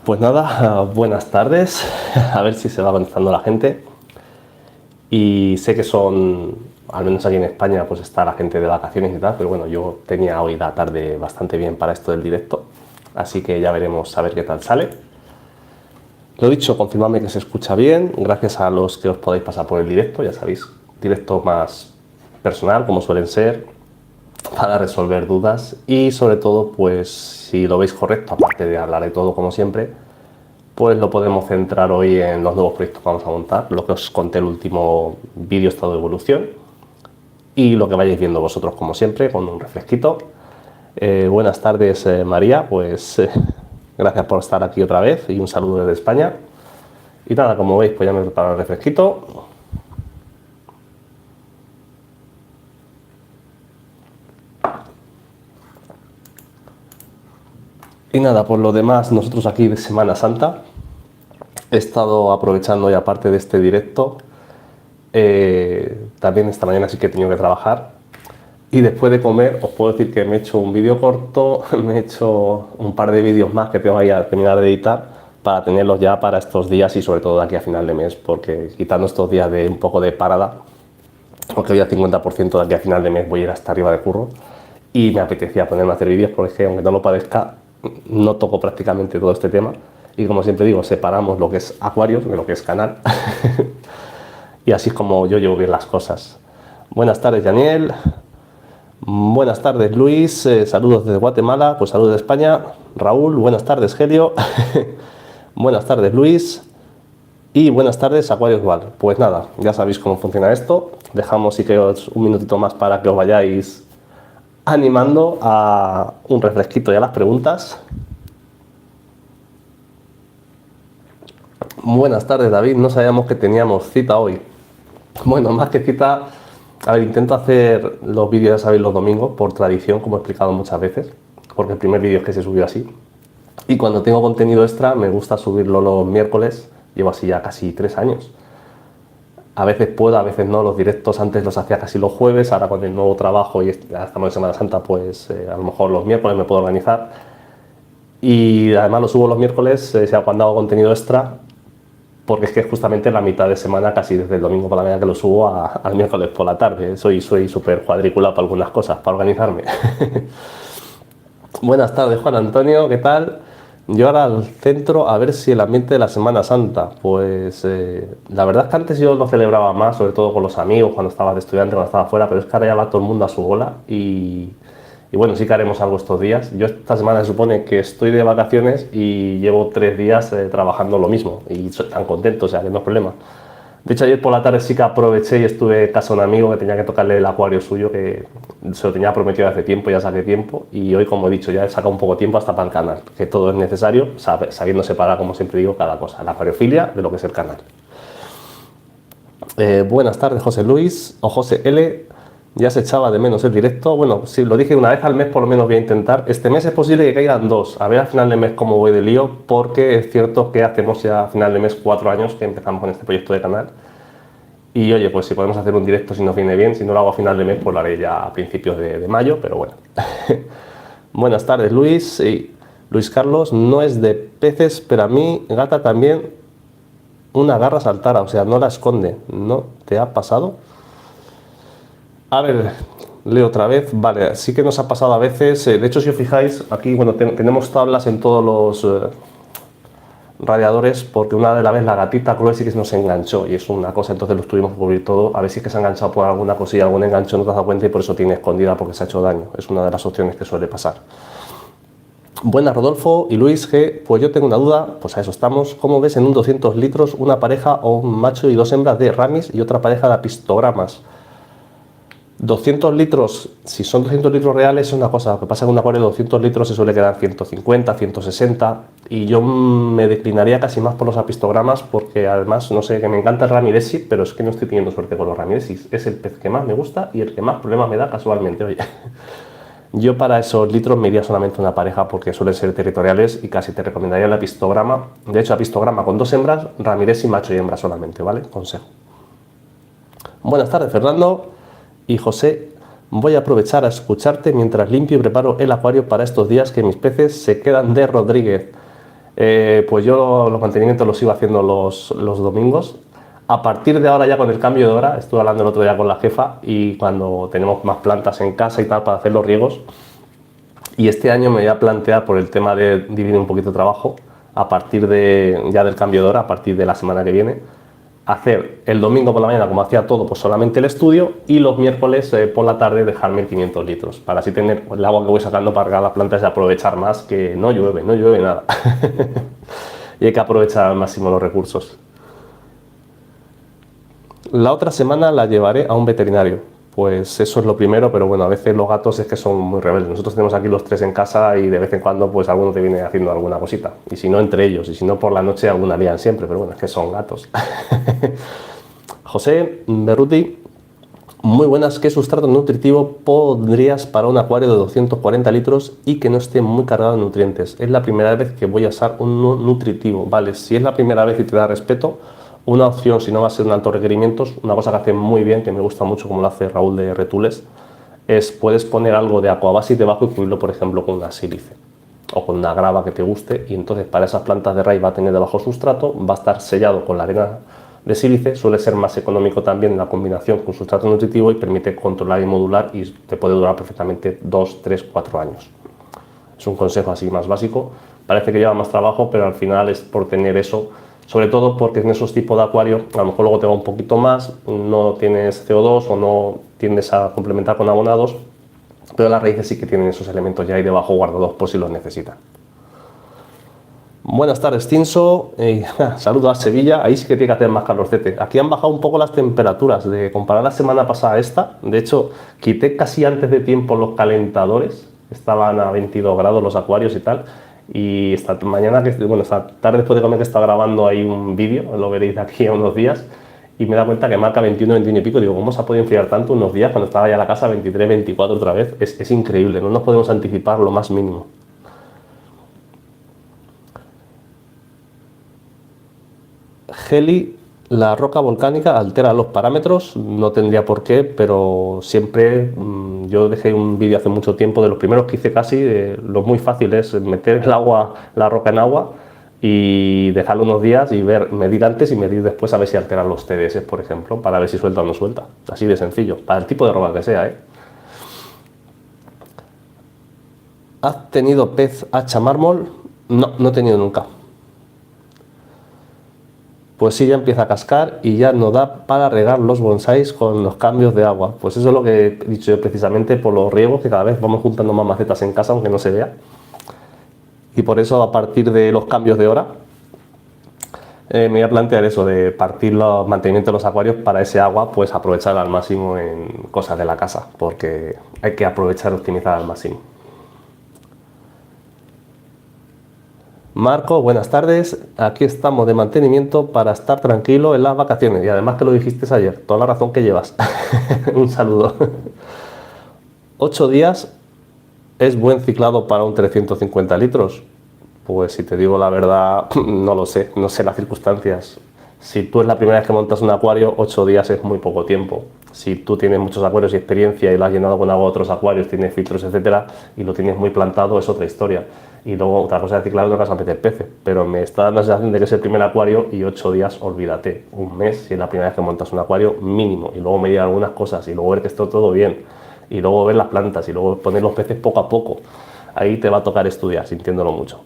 Pues nada, buenas tardes. A ver si se va conectando la gente. Y sé que son, al menos aquí en España, pues está la gente de vacaciones y tal, pero bueno, yo tenía hoy la tarde bastante bien para esto del directo, así que ya veremos a ver qué tal sale. Lo dicho, confirmadme que se escucha bien, gracias a los que os podéis pasar por el directo, ya sabéis, directo más personal, como suelen ser, para resolver dudas y sobre todo, pues si lo veis correcto, aparte de hablar de todo como siempre, pues lo podemos centrar hoy en los nuevos proyectos que vamos a montar, lo que os conté el último vídeo estado de evolución y lo que vayáis viendo vosotros como siempre con un refresquito. Buenas tardes, María, pues gracias por estar aquí otra vez y un saludo desde España. Y nada, como veis, pues ya me he preparado el refresquito. Y nada, por lo demás, nosotros aquí de Semana Santa he estado aprovechando ya parte de este directo. También esta mañana sí que he tenido que trabajar. Y después de comer, os puedo decir que me he hecho un vídeo corto, me he hecho un par de vídeos más que tengo ahí a terminar de editar para tenerlos ya para estos días y sobre todo de aquí a final de mes, porque quitando estos días de un poco de parada, porque hoy al 50% de aquí a final de mes voy a ir hasta arriba de curro y me apetecía ponerme a hacer vídeos porque es que, aunque no lo parezca, no toco prácticamente todo este tema y, como siempre digo, separamos lo que es Aquarius de lo que es canal y así es como yo llevo bien las cosas. Buenas tardes, Daniel. Buenas tardes, Luis. Saludos desde Guatemala. Pues saludos de España. Raúl, buenas tardes, Helio. Buenas tardes, Luis. Y buenas tardes, Aquarius Val. Pues nada, ya sabéis cómo funciona esto. Dejamos, si queréis, un minutito más para que os vayáis animando a un refresquito y a las preguntas. Buenas tardes, David. No sabíamos que teníamos cita hoy. Bueno, más que cita, a ver, intento hacer los vídeos, ya sabéis, los domingos, por tradición, como he explicado muchas veces, porque el primer vídeo es que se subió así. Y cuando tengo contenido extra, me gusta subirlo los miércoles. Llevo así ya casi 3 años. A veces puedo, a veces no. Los directos antes los hacía casi los jueves, ahora con el nuevo trabajo y ya estamos en Semana Santa, pues a lo mejor los miércoles me puedo organizar. Y además lo subo los miércoles, sea cuando hago contenido extra, porque es que justamente la mitad de semana, casi desde el domingo por la mañana que lo subo al miércoles por la tarde. Soy súper cuadriculado para algunas cosas, para organizarme. Buenas tardes, Juan Antonio, ¿qué tal? Yo ahora al centro a ver si el ambiente de la Semana Santa, pues la verdad es que antes yo lo celebraba más, sobre todo con los amigos, cuando estaba de estudiante, cuando estaba fuera, pero es que ahora ya va todo el mundo a su bola y bueno, sí que haremos algo estos días. Yo esta semana se supone que estoy de vacaciones y llevo 3 días trabajando lo mismo y soy tan contento, o sea que no es problema. De hecho, ayer por la tarde sí que aproveché y estuve en casa de un amigo que tenía que tocarle el acuario suyo, que se lo tenía prometido hace tiempo, ya saqué tiempo. Y hoy, como he dicho, ya he sacado un poco de tiempo hasta para el canal, que todo es necesario, sabiendo separar, como siempre digo, cada cosa, la acuariofilia de lo que es el canal. Buenas tardes, José Luis o José L. Ya se echaba de menos el directo. Bueno, sí, lo dije, una vez al mes por lo menos voy a intentar. Este mes es posible que caigan 2. A ver al final de mes cómo voy de lío, porque es cierto que hacemos ya a final de mes 4 años que empezamos con este proyecto de canal. Y oye, pues si podemos hacer un directo, si nos viene bien, si no lo hago a final de mes, pues lo haré ya a principios de mayo, pero bueno. Buenas tardes, Luis. Sí, Luis Carlos, no es de peces, pero a mí, gata también, una garra saltara, o sea, no la esconde. ¿No te ha pasado? A ver, leo otra vez. Vale, sí que nos ha pasado a veces. De hecho, si os fijáis, aquí, bueno, tenemos tablas en todos los radiadores, porque una de la vez la gatita Chloe sí que nos enganchó y es una cosa, entonces lo tuvimos que cubrir todo, a ver si es que se ha enganchado por alguna cosilla, algún engancho, no te has dado cuenta y por eso tiene escondida, porque se ha hecho daño. Es una de las opciones que suele pasar. Buenas, Rodolfo y Luis G. Pues yo tengo una duda, pues a eso estamos. ¿Cómo ves en un 200 litros una pareja o un macho y 2 hembras de ramis y otra pareja de apistogramas? 200 litros, si son 200 litros reales es una cosa, lo que pasa es que un acuario de 200 litros se suele quedar 150, 160 y yo me declinaría casi más por los apistogramas, porque además, no sé, que me encanta el ramiresi, pero es que no estoy teniendo suerte con los ramiresis. Es el pez que más me gusta y el que más problemas me da casualmente, oye. Yo para esos litros me iría solamente una pareja porque suelen ser territoriales y casi te recomendaría el apistograma. De hecho, apistograma con 2 hembras, ramiresi macho y hembra solamente, ¿vale? Consejo. Buenas tardes, Fernando y José. Voy a aprovechar a escucharte mientras limpio y preparo el acuario para estos días que mis peces se quedan de Rodríguez. Pues yo los mantenimientos los sigo haciendo los domingos. A partir de ahora, ya con el cambio de hora, estuve hablando el otro día con la jefa, y cuando tenemos más plantas en casa y tal para hacer los riegos, y este año me voy a plantear, por el tema de dividir un poquito el trabajo, a partir ya del cambio de hora, a partir de la semana que viene, hacer el domingo por la mañana, como hacía todo, pues solamente el estudio, y los miércoles por la tarde dejar 1500 litros, para así tener el agua que voy sacando para regar las plantas y aprovechar más, que no llueve nada. Y hay que aprovechar al máximo los recursos. La otra semana la llevaré a un veterinario. Pues eso es lo primero, pero bueno, a veces los gatos es que son muy rebeldes. Nosotros tenemos aquí los 3 en casa y de vez en cuando pues alguno te viene haciendo alguna cosita. Y si no, entre ellos, y si no por la noche alguna lían siempre, pero bueno, es que son gatos. José Berruti, muy buenas. ¿Qué sustrato nutritivo pondrías para un acuario de 240 litros y que no esté muy cargado de nutrientes? Es la primera vez que voy a usar un nutritivo. Vale, si es la primera vez y te da respeto, una opción, si no va a ser un alto requerimientos, una cosa que hace muy bien, que me gusta mucho como lo hace Raúl de Retules, es puedes poner algo de Aquabasis debajo y cubrirlo, por ejemplo, con una sílice o con una grava que te guste, y entonces para esas plantas de raíz va a tener debajo sustrato, va a estar sellado con la arena de sílice, suele ser más económico también la combinación con sustrato nutritivo y permite controlar y modular, y te puede durar perfectamente 2, 3, 4 años. Es un consejo así más básico, parece que lleva más trabajo, pero al final es por tener eso. Sobre todo porque en esos tipos de acuario a lo mejor luego te va un poquito más, no tienes CO2 o no tiendes a complementar con abonados, pero las raíces sí que tienen esos elementos ya ahí debajo guardados por si los necesitan. Buenas tardes, Cinso. Saludos a Sevilla. Ahí sí que tiene que hacer más calorcete. Aquí han bajado un poco las temperaturas de comparar la semana pasada a esta. De hecho, quité casi antes de tiempo los calentadores. Estaban a 22 grados los acuarios y tal. Y esta mañana, esta tarde después de comer, que estaba grabando ahí un vídeo, lo veréis de aquí a unos días, y me da cuenta que marca 21, 21 y pico. Digo, ¿cómo se ha podido enfriar tanto unos días cuando estaba ya la casa 23, 24 otra vez? Es increíble, no nos podemos anticipar lo más mínimo. Heli, la roca volcánica altera los parámetros, no tendría por qué, pero siempre, yo dejé un vídeo hace mucho tiempo, de los primeros que hice casi, lo muy fácil es meter la roca en agua y dejarlo unos días y medir antes y medir después a ver si alteran los TDS, por ejemplo, para ver si suelta o no suelta. Así de sencillo, para el tipo de roca que sea, ¿eh? ¿Has tenido pez hacha mármol? No, no he tenido nunca. Pues sí, ya empieza a cascar y ya no da para regar los bonsáis con los cambios de agua. Pues eso es lo que he dicho yo precisamente, por los riegos, que cada vez vamos juntando más macetas en casa, aunque no se vea. Y por eso, a partir de los cambios de hora, me voy a plantear eso, de partir los mantenimientos de los acuarios para ese agua, pues aprovechar al máximo en cosas de la casa, porque hay que aprovechar y optimizar al máximo. Marco, buenas tardes. Aquí estamos de mantenimiento para estar tranquilo en las vacaciones. Y además que lo dijiste ayer, toda la razón que llevas. Un saludo. 8 días es buen ciclado para un 350 litros. Pues si te digo la verdad, no lo sé, no sé las circunstancias. Si tú es la primera vez que montas un acuario, 8 días es muy poco tiempo. Si tú tienes muchos acuarios y experiencia y lo has llenado con agua de otros acuarios, tienes filtros, etcétera, y lo tienes muy plantado, es otra historia. Y luego otra cosa es ciclar, otra cosa es meter peces. Pero me está dando la sensación de que es el primer acuario y 8 días, olvídate. Un mes, si es la primera vez que montas un acuario, mínimo. Y luego medir algunas cosas y luego ver que esté todo bien. Y luego ver las plantas y luego poner los peces poco a poco. Ahí te va a tocar estudiar, sintiéndolo mucho.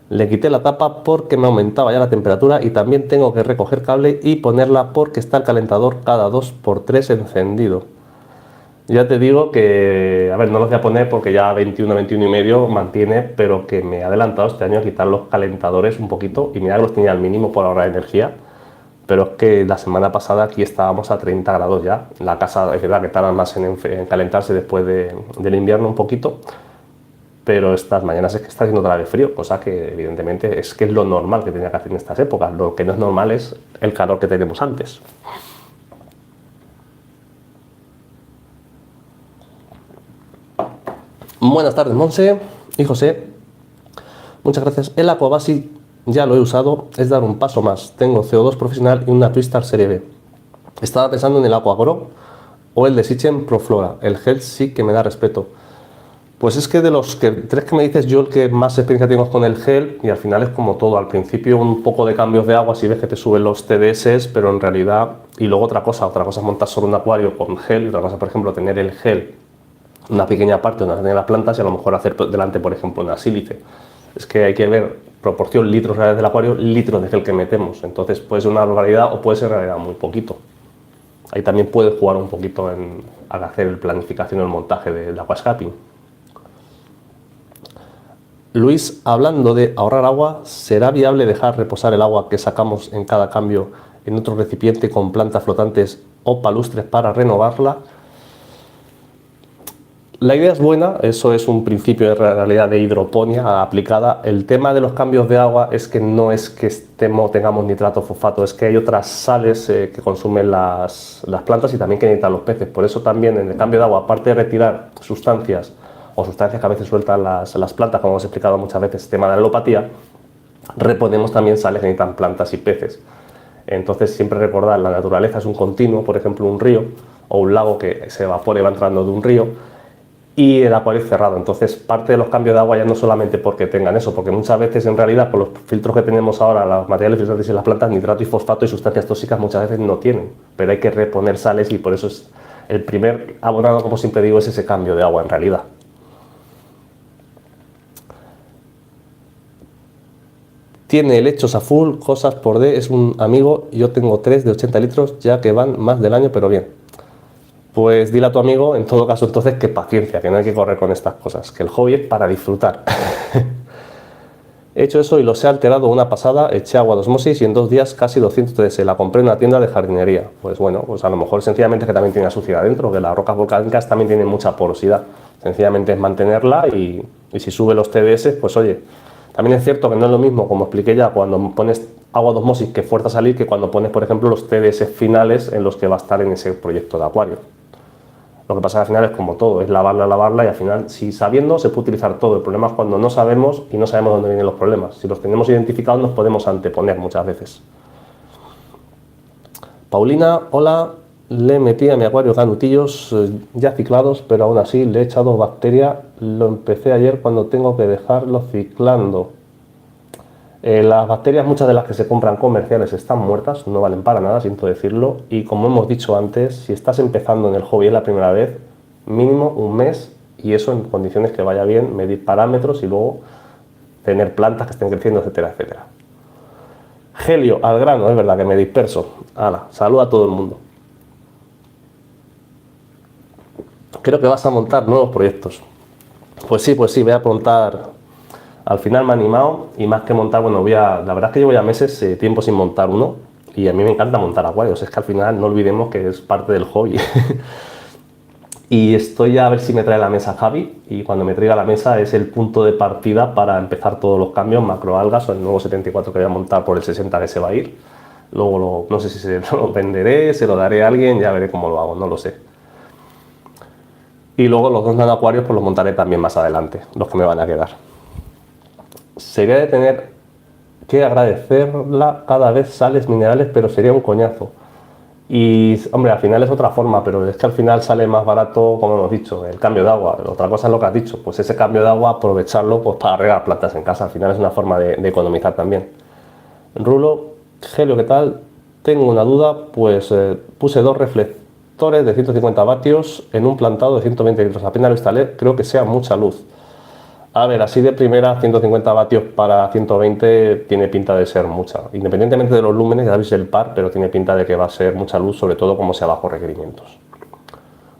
Le quité la tapa porque me aumentaba ya la temperatura y también tengo que recoger cable y ponerla porque está el calentador cada 2×3 encendido. Ya te digo que, a ver, no los voy a poner porque ya 21, 21 y medio mantiene, pero que me he adelantado este año a quitar los calentadores un poquito, y mira que los tenía al mínimo por ahorrar energía, pero es que la semana pasada aquí estábamos a 30 grados ya. La casa es verdad que tarda más en calentarse después del invierno un poquito, pero estas mañanas es que está haciendo otra vez frío, cosa que evidentemente es que es lo normal que tenía que hacer en estas épocas. Lo que no es normal es el calor que tenemos antes. Buenas tardes, Monse y José. Muchas gracias. El Aquabasis ya lo he usado, es dar un paso más. Tengo CO2 profesional y una Twistar Serie B. Estaba pensando en el Aquagrow o el de Sitchem Proflora. El gel sí que me da respeto. Pues es que de los tres que me dices, yo el que más experiencia tengo es con el gel, y al final es como todo. Al principio un poco de cambios de agua, si ves que te suben los TDS, pero en realidad... Y luego otra cosa es montar solo un acuario con gel, y otra cosa, por ejemplo, tener el gel, una pequeña parte donde tener las plantas, y a lo mejor hacer delante, por ejemplo, una sílice. Es que hay que ver proporción litros reales del acuario, litros de gel que metemos. Entonces puede ser una barbaridad o puede ser en realidad muy poquito. Ahí también puedes jugar un poquito al hacer el planificación y el montaje del aquascaping. Luis, hablando de ahorrar agua, ¿será viable dejar reposar el agua que sacamos en cada cambio en otro recipiente con plantas flotantes o palustres para renovarla? La idea es buena, eso es un principio de realidad de hidroponía aplicada. El tema de los cambios de agua es que no es que tengamos nitrato, fosfato, es que hay otras sales que consumen las plantas y también que necesitan los peces. Por eso también en el cambio de agua, aparte de retirar sustancias o sustancias que a veces sueltan las plantas, como hemos explicado muchas veces, tema de la alopatía, reponemos también sales que necesitan plantas y peces. Entonces siempre recordar, la naturaleza es un continuo, por ejemplo un río o un lago que se evapora y va entrando de un río, y el acuario es cerrado. Entonces parte de los cambios de agua ya no solamente porque tengan eso, porque muchas veces en realidad con los filtros que tenemos ahora, los materiales filtrantes y las plantas, nitrato y fosfato y sustancias tóxicas muchas veces no tienen, pero hay que reponer sales, y por eso es el primer abonado, como siempre digo, es ese cambio de agua en realidad. Tiene helechos a full, cosas por D, es un amigo, yo tengo 3 de 80 litros ya que van más del año, pero bien. Pues dile a tu amigo, en todo caso, entonces, que paciencia, que no hay que correr con estas cosas, que el hobby es para disfrutar. He hecho eso y los he alterado una pasada, eché agua de osmosis y en 2 días casi 200 TS, la compré en una tienda de jardinería. Pues bueno, pues a lo mejor sencillamente que también tiene suciedad dentro, que las rocas volcánicas también tienen mucha porosidad. Sencillamente es mantenerla y si sube los TDS, pues oye, también es cierto que no es lo mismo, como expliqué ya, cuando pones agua de osmosis que fuerza a salir, que cuando pones, por ejemplo, los TDS finales en los que va a estar en ese proyecto de acuario. Lo que pasa al final es como todo, es lavarla y al final, si sabiendo, se puede utilizar todo. El problema es cuando no sabemos y no sabemos dónde vienen los problemas. Si los tenemos identificados, nos podemos anteponer muchas veces. Paulina, hola, le metí a mi acuario canutillos ya ciclados, pero aún así le he echado bacteria. Lo empecé ayer cuando tengo que dejarlo ciclando. Las bacterias, muchas de las que se compran comerciales, están muertas, no valen para nada, siento decirlo, y como hemos dicho antes, si estás empezando en el hobby la primera vez, mínimo un mes, y eso en condiciones que vaya bien, medir parámetros y luego tener plantas que estén creciendo, etcétera, etcétera. Helio, al grano, es verdad que me disperso. Hala, saluda a todo el mundo. Creo que vas a montar nuevos proyectos. Pues sí, voy a montar. Al final me he animado, y más que montar, bueno, la verdad es que llevo ya meses, tiempo sin montar uno, y a mí me encanta montar acuarios. Es que al final no olvidemos que es parte del hobby. Y estoy a ver si me trae la mesa Javi, y cuando me traiga la mesa es el punto de partida para empezar todos los cambios, macroalgas o el nuevo 74 que voy a montar por el 60 que se va a ir. Luego no sé si se lo venderé, se lo daré a alguien, ya veré cómo lo hago, no lo sé. Y luego los dos nanoacuarios pues los montaré también más adelante, los que me van a quedar. Sería de tener que agradecerla cada vez sales minerales, pero sería un coñazo. Y hombre, al final es otra forma, pero es que al final sale más barato, como hemos dicho, el cambio de agua. Otra cosa es lo que has dicho, pues ese cambio de agua aprovecharlo pues para regar plantas en casa. Al final es una forma de economizar también. Rulo, Helio, ¿qué tal? Tengo una duda, pues puse 2 reflectores de 150 vatios en un plantado de 120 litros. Apenas lo instalé, creo que sea mucha luz. A ver, así de primera, 150 vatios para 120 tiene pinta de ser mucha. Independientemente de los lúmenes, ya veis el par, pero tiene pinta de que va a ser mucha luz, sobre todo como sea bajo requerimientos.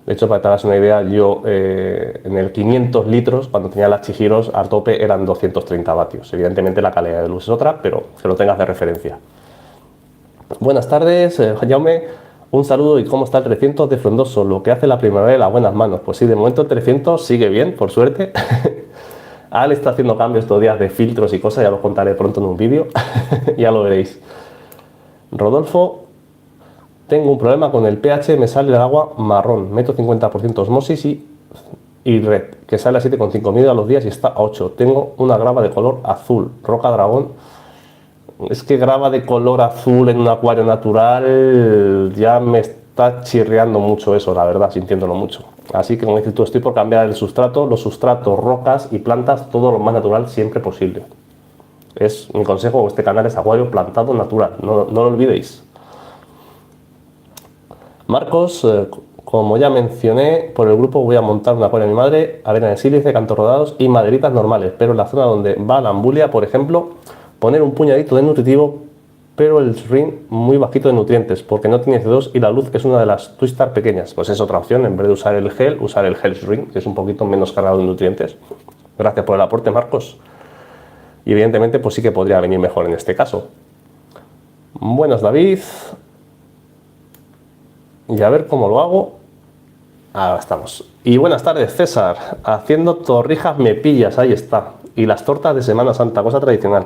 De hecho, para que te hagas una idea, yo en el 500 litros, cuando tenía las Chihiros, a tope eran 230 vatios. Evidentemente la calidad de luz es otra, pero que lo tengas de referencia. Buenas tardes, Jaume. Un saludo, ¿y cómo está el 300 de frondoso? Lo que hace la primavera de las buenas manos. Pues sí, de momento el 300 sigue bien, por suerte. Ale está haciendo cambios estos días de filtros y cosas, ya los contaré pronto en un vídeo, ya lo veréis. Rodolfo, tengo un problema con el pH, me sale el agua marrón, meto 50% osmosis y red, que sale a 7,5, mido a los días y está a 8. Tengo una grava de color azul, roca dragón. Es que grava de color azul en un acuario natural ya me está chirriando mucho eso, la verdad, sintiéndolo mucho. Así que, como dices tú, estoy por cambiar el sustrato, los sustratos, rocas y plantas, todo lo más natural siempre posible. Es mi consejo, este canal es acuario plantado natural, no lo olvidéis. Marcos, como ya mencioné, por el grupo voy a montar un acuario a mi madre, arena de sílice, cantos rodados y maderitas normales, pero en la zona donde va la ambulia, por ejemplo, poner un puñadito de nutritivo, pero el ring muy bajito de nutrientes, porque no tiene CO2 y la luz es una de las twistar pequeñas. Pues es otra opción, en vez de usar el gel, usar el gel ring, que es un poquito menos cargado de nutrientes. Gracias por el aporte, Marcos. Y evidentemente, pues sí que podría venir mejor en este caso. Buenas, David. Y a ver cómo lo hago. Ahora estamos. Y buenas tardes, César. Haciendo torrijas me pillas, ahí está. Y las tortas de Semana Santa, cosa tradicional.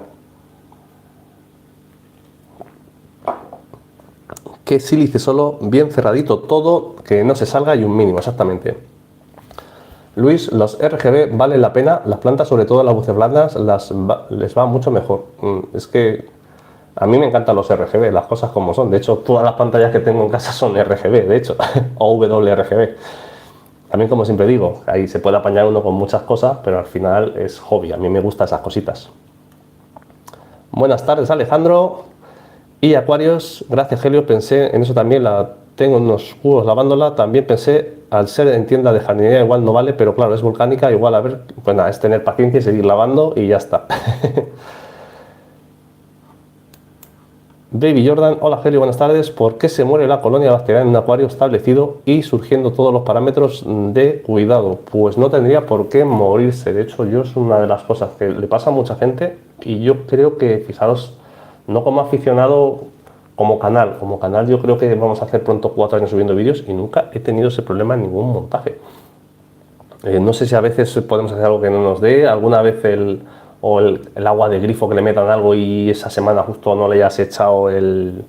Que sílice solo, bien cerradito todo, que no se salga y un mínimo, exactamente. Luis, los RGB valen la pena, las plantas, sobre todo las luces blandas, les va mucho mejor. Es que a mí me encantan los RGB, las cosas como son. De hecho, todas las pantallas que tengo en casa son RGB, de hecho, o WRGB. También, como siempre digo, ahí se puede apañar uno con muchas cosas, pero al final es hobby, a mí me gustan esas cositas. Buenas tardes, Alejandro. Y acuarios, gracias Helio, pensé en eso también, la tengo unos cubos lavándola, también pensé, al ser en tienda de jardinería igual no vale, pero claro, es volcánica, igual a ver, pues nada, es tener paciencia y seguir lavando y ya está. Baby Jordan, hola Helio, buenas tardes. ¿Por qué se muere la colonia bacteriana en un acuario establecido y surgiendo todos los parámetros de cuidado? Pues no tendría por qué morirse, de hecho yo es una de las cosas que le pasa a mucha gente y yo creo que, fijaros, no como aficionado, como canal yo creo que vamos a hacer pronto 4 años subiendo vídeos y nunca he tenido ese problema en ningún montaje. No sé si a veces podemos hacer algo que no nos dé, alguna vez el agua de grifo que le metan algo y esa semana justo no le hayas echado el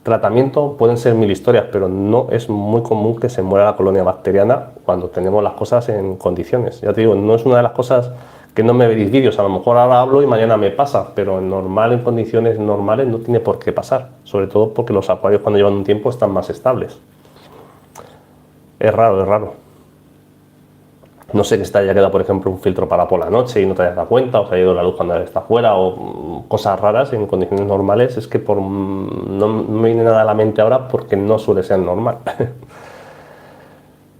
tratamiento, pueden ser mil historias, pero no es muy común que se muera la colonia bacteriana cuando tenemos las cosas en condiciones. Ya te digo, no es una de las cosas que no me veréis vídeos, a lo mejor ahora hablo y mañana me pasa, pero en condiciones normales no tiene por qué pasar, sobre todo porque los acuarios cuando llevan un tiempo están más estables. Es raro, es raro. No sé que se te haya quedado, por ejemplo, un filtro para por la noche y no te hayas dado cuenta, o se haya ido la luz cuando está fuera, o cosas raras en condiciones normales. Es que no me viene nada a la mente ahora porque no suele ser normal.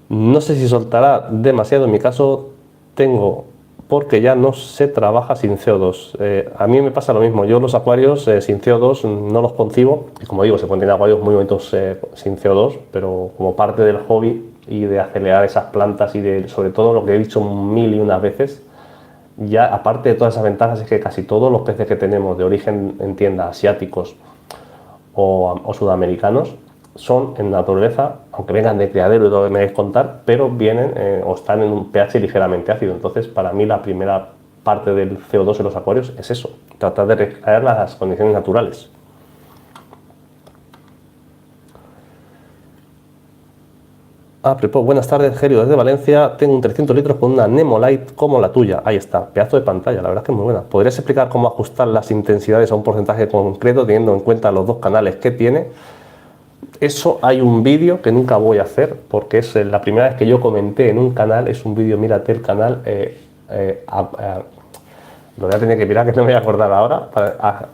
No sé si soltará demasiado, en mi caso tengo, porque ya no se trabaja sin CO2. A mí me pasa lo mismo, yo los acuarios sin CO2 no los concibo, y como digo, se pueden tener acuarios muy bonitos sin CO2, pero como parte del hobby y de acelerar esas plantas y de, sobre todo, lo que he dicho mil y unas veces, ya aparte de todas esas ventajas, es que casi todos los peces que tenemos de origen en tienda asiáticos o sudamericanos son en naturaleza, aunque vengan de criadero y todo lo que me vais a contar, pero vienen o están en un pH ligeramente ácido. Entonces, para mí la primera parte del CO2 en los acuarios es eso, tratar de recrear las condiciones naturales. Buenas tardes, Helio, desde Valencia. Tengo un 300 litros con una Nemolite como la tuya. Ahí está, pedazo de pantalla, la verdad es que es muy buena. ¿Podrías explicar cómo ajustar las intensidades a un porcentaje concreto teniendo en cuenta los dos canales que tiene? Eso hay un vídeo que nunca voy a hacer porque es la primera vez que yo comenté en un canal. Es un vídeo, mírate el canal, lo voy a tener que mirar, que no me voy a acordar ahora,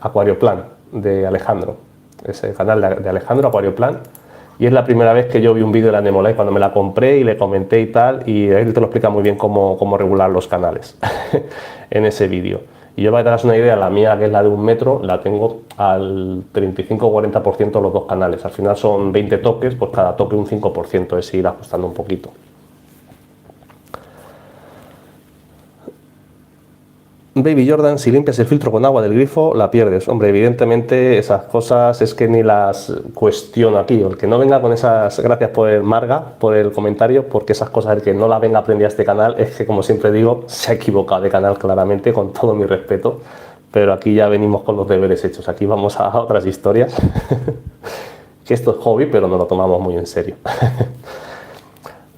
Acuarioplan de Alejandro. Es el canal de Alejandro, Acuarioplan. Y es la primera vez que yo vi un vídeo de la Nemolite cuando me la compré y le comenté y tal, y él te lo explica muy bien cómo regular los canales en ese vídeo. Y yo, para que te hagas una idea, la mía, que es la de 1 metro, la tengo al 35-40% los dos canales. Al final son 20 toques, pues cada toque un 5%, es ir ajustando un poquito. Baby Jordan, si limpias el filtro con agua del grifo, la pierdes. Hombre, evidentemente esas cosas es que ni las cuestiono aquí. El que no venga con esas, gracias por el Marga, por el comentario, porque esas cosas, el que no la venga a aprender a este canal, es que, como siempre digo, se ha equivocado de canal claramente, con todo mi respeto. Pero aquí ya venimos con los deberes hechos. Aquí vamos a otras historias. Que esto es hobby, pero no lo tomamos muy en serio.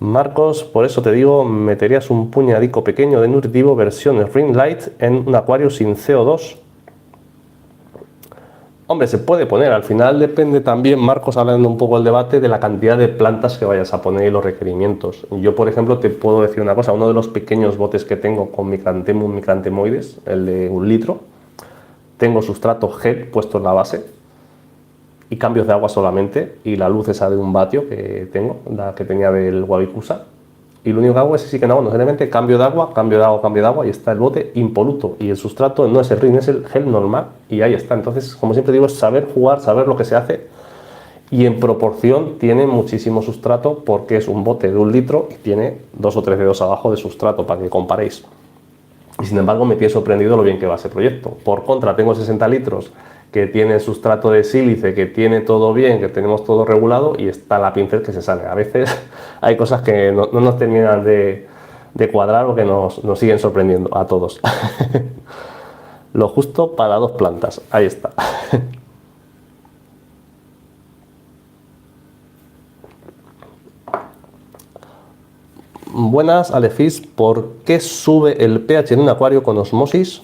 Marcos, por eso te digo, meterías un puñadico pequeño de nutritivo versión Ring Light en un acuario sin CO2. Hombre, se puede poner. Al final depende también, Marcos, hablando un poco del debate, de la cantidad de plantas que vayas a poner y los requerimientos. Yo, por ejemplo, te puedo decir una cosa. Uno de los pequeños botes que tengo con Micrantemum micrantemoides, el de 1 litro, tengo sustrato gel puesto en la base y cambios de agua solamente, y la luz esa de 1 vatio que tengo, la que tenía del Wabikusa. Y lo único que hago es sí que no, simplemente cambio de agua, cambio de agua, cambio de agua, y está el bote impoluto. Y el sustrato no es el rin, es el gel normal, y ahí está. Entonces, como siempre digo, es saber jugar, saber lo que se hace. Y en proporción tiene muchísimo sustrato, porque es un bote de 1 litro y tiene 2 o 3 dedos abajo de sustrato, para que comparéis. Y sin embargo, me quedé sorprendido lo bien que va ese proyecto. Por contra, tengo 60 litros que tiene sustrato de sílice, que tiene todo bien, que tenemos todo regulado, y está la pincel que se sale. A veces hay cosas que no nos terminan de cuadrar o que nos siguen sorprendiendo a todos. Lo justo para 2 plantas, ahí está. Buenas, Alefis. ¿Por qué sube el pH en un acuario con osmosis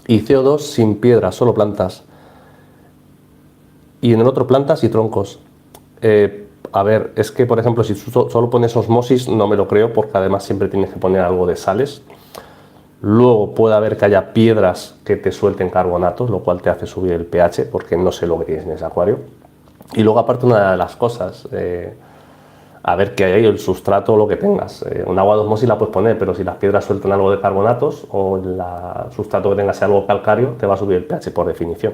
y CO2 sin piedra, solo plantas? Y en el otro plantas y troncos. A ver, es que por ejemplo, si solo pones osmosis, no me lo creo, porque además siempre tienes que poner algo de sales. Luego puede haber que haya piedras que te suelten carbonatos, lo cual te hace subir el pH, porque no sé lo que tienes en ese acuario. Y luego, aparte, una de las cosas, a ver qué hay ahí, el sustrato o lo que tengas. Un agua de osmosis la puedes poner, pero si las piedras sueltan algo de carbonatos o el sustrato que tengas sea algo calcáreo, te va a subir el pH por definición.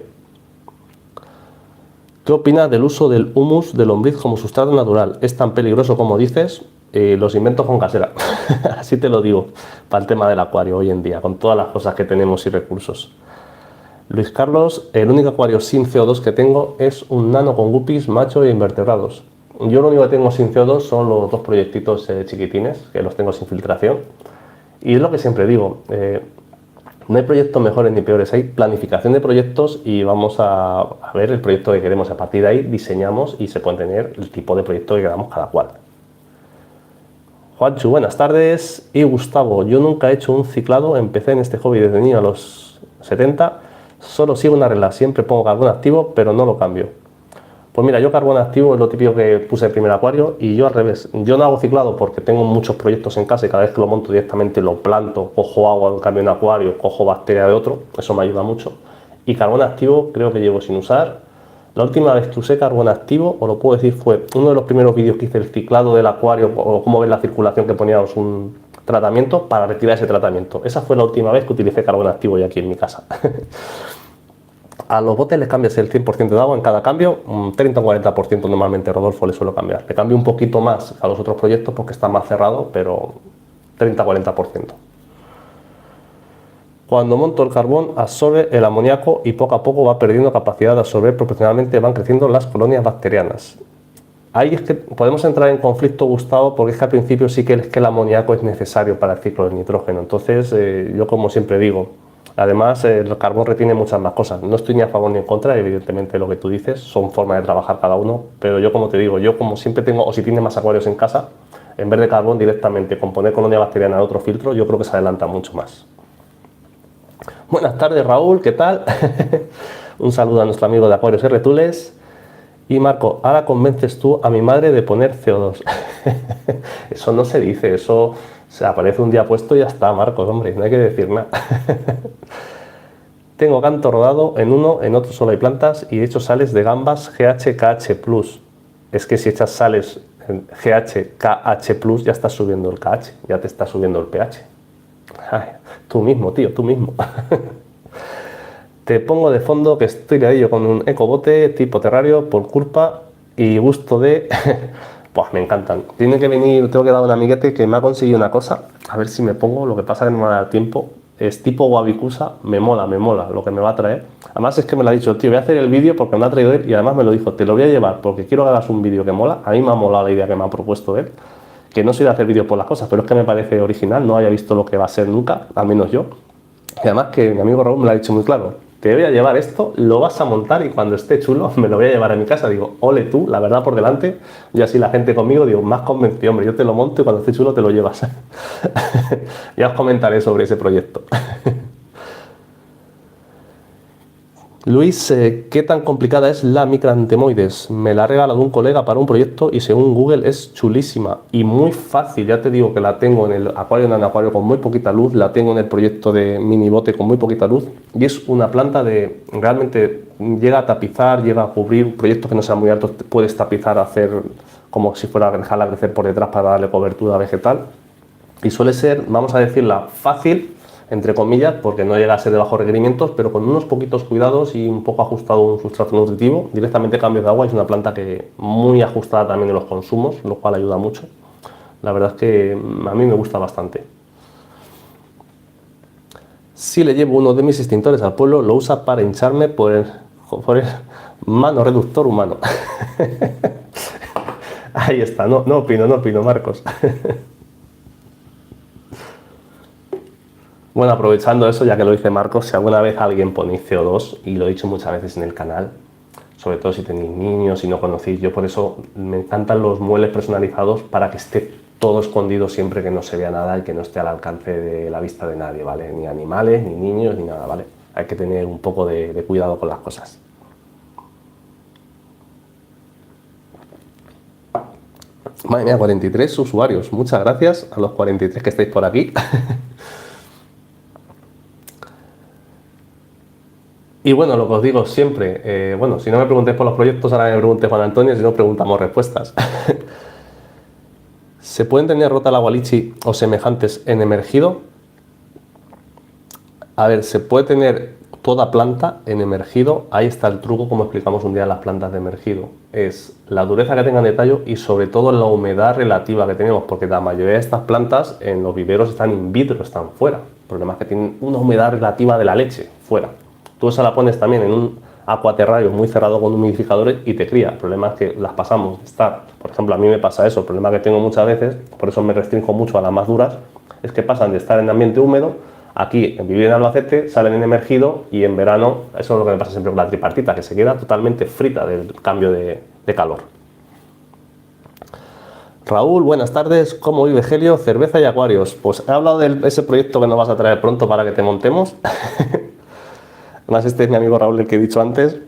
¿Qué opinas del uso del humus de lombriz como sustrato natural? ¿Es tan peligroso como dices? Los inventos con casera, así te lo digo, para el tema del acuario hoy en día, con todas las cosas que tenemos y recursos. Luis Carlos, el único acuario sin CO2 que tengo es un nano con guppies, macho e invertebrados. Yo lo único que tengo sin CO2 son los 2 proyectitos chiquitines, que los tengo sin filtración. Y es lo que siempre digo, no hay proyectos mejores ni peores, hay planificación de proyectos y vamos a ver el proyecto que queremos. A partir de ahí diseñamos y se puede tener el tipo de proyecto que queramos cada cual. Juanchu, buenas tardes. Y Gustavo, yo nunca he hecho un ciclado, empecé en este hobby desde niño a los 70, solo sigo una regla, siempre pongo carbón activo, pero no lo cambio. Pues mira, yo carbón activo es lo típico que puse en el primer acuario, y yo al revés. Yo no hago ciclado porque tengo muchos proyectos en casa y cada vez que lo monto directamente lo planto, cojo agua de un cambio en acuario, cojo bacteria de otro, eso me ayuda mucho. Y carbón activo creo que llevo sin usar. La última vez que usé carbón activo, os lo puedo decir, fue uno de los primeros vídeos que hice, el ciclado del acuario, o cómo ver la circulación, que poníamos un tratamiento para retirar ese tratamiento. Esa fue la última vez que utilicé carbón activo ya aquí en mi casa. A los botes les cambias el 100% de agua en cada cambio, un 30 o 40% normalmente, Rodolfo, le suelo cambiar. Le cambio un poquito más a los otros proyectos porque está más cerrado, pero 30-40%. Cuando monto el carbón, absorbe el amoníaco y poco a poco va perdiendo capacidad de absorber, proporcionalmente van creciendo las colonias bacterianas. Ahí es que podemos entrar en conflicto, Gustavo, porque es que al principio sí que el amoníaco es necesario para el ciclo del nitrógeno. Entonces, yo como siempre digo, además el carbón retiene muchas más cosas. No estoy ni a favor ni en contra, evidentemente lo que tú dices, son formas de trabajar cada uno, pero yo como te digo, yo como siempre tengo, o si tienes más acuarios en casa, en vez de carbón directamente con poner colonia bacteriana en otro filtro, yo creo que se adelanta mucho más. Buenas tardes, Raúl, ¿qué tal? Un saludo a nuestro amigo de Acuarios R. Tules. Y Marco, ahora convences tú a mi madre de poner CO2. Eso no se dice, eso se aparece un día puesto y ya está, Marcos, hombre, no hay que decir nada. Tengo canto rodado en uno, en otro solo hay plantas, y he hecho sales de gambas GH, KH+. Es que si echas sales GH, KH+, ya estás subiendo el KH, ya te está subiendo el pH. Ay, tú mismo, tío, tú mismo. Te pongo de fondo que estoy de ello con un ecobote tipo terrario por culpa y gusto de... Pues me encantan. Tiene que venir, tengo que dar a un amiguete que me ha conseguido una cosa. A ver si me pongo, lo que pasa es que no me va a dar tiempo. Es tipo Wabikusa, me mola lo que me va a traer. Además es que me lo ha dicho, tío, voy a hacer el vídeo porque me lo ha traído él y además me lo dijo, te lo voy a llevar porque quiero que hagas un vídeo que mola. A mí me ha molado la idea que me ha propuesto él. Que no soy de hacer vídeos por las cosas, pero es que me parece original, no había visto lo que va a ser nunca, al menos yo. Y además que mi amigo Raúl me lo ha dicho muy claro. Te voy a llevar esto, lo vas a montar y cuando esté chulo me lo voy a llevar a mi casa. Digo, ole tú, la verdad por delante. Y así la gente conmigo, digo, más convencido, hombre, yo te lo monto y cuando esté chulo te lo llevas. Ya os comentaré sobre ese proyecto. Luis, ¿qué tan complicada es la micrantemoides? Me la ha regalado un colega para un proyecto y según Google es chulísima y muy fácil. Ya te digo que la tengo en el acuario acuario con muy poquita luz, la tengo en el proyecto de mini bote con muy poquita luz y es una planta de realmente llega a tapizar, llega a cubrir proyectos que no sean muy altos, puedes tapizar, hacer como si fuera a dejarla crecer por detrás para darle cobertura vegetal y suele ser, vamos a decirla, fácil entre comillas, porque no llega a ser de bajos requerimientos, pero con unos poquitos cuidados y un poco ajustado un sustrato nutritivo, directamente cambios de agua. Es una planta que muy ajustada también en los consumos, lo cual ayuda mucho. La verdad es que a mí me gusta bastante. Si le llevo uno de mis extintores al pueblo, lo usa para hincharme por el mano reductor humano. Ahí está, no opino, Marcos. Bueno, aprovechando eso, ya que lo dice Marcos, si alguna vez alguien pone CO2, y lo he dicho muchas veces en el canal, sobre todo si tenéis niños y no conocéis, yo por eso me encantan los muebles personalizados para que esté todo escondido siempre, que no se vea nada y que no esté al alcance de la vista de nadie, ¿vale? Ni animales, ni niños, ni nada, ¿vale? Hay que tener un poco de cuidado con las cosas. Madre mía, 43 usuarios. Muchas gracias a los 43 que estáis por aquí. Y bueno, lo que os digo siempre, bueno, si no me preguntéis por los proyectos, ahora me pregunté Juan Antonio, si no preguntamos respuestas. ¿Se pueden tener rota la gualichi o semejantes en emergido? A ver, se puede tener toda planta en emergido. Ahí está el truco, como explicamos un día en las plantas de emergido. Es la dureza que tengan de tallo y sobre todo la humedad relativa que tenemos, porque la mayoría de estas plantas en los viveros están in vitro, están fuera. El problema es que tienen una humedad relativa de la leche fuera. Tú esa la pones también en un acuaterrario muy cerrado con humidificadores y te cría. El problema es que las pasamos de estar, por ejemplo, a mí me pasa eso, el problema que tengo muchas veces, por eso me restringo mucho a las más duras, es que pasan de estar en ambiente húmedo, aquí en vivir en Albacete, salen en emergido y en verano, eso es lo que me pasa siempre con la tripartita, que se queda totalmente frita del cambio de calor. Raúl, buenas tardes. ¿Cómo vive Helio? Cerveza y acuarios. Pues he hablado de ese proyecto que nos vas a traer pronto para que te montemos. Además, este es mi amigo Raúl, el que he dicho antes.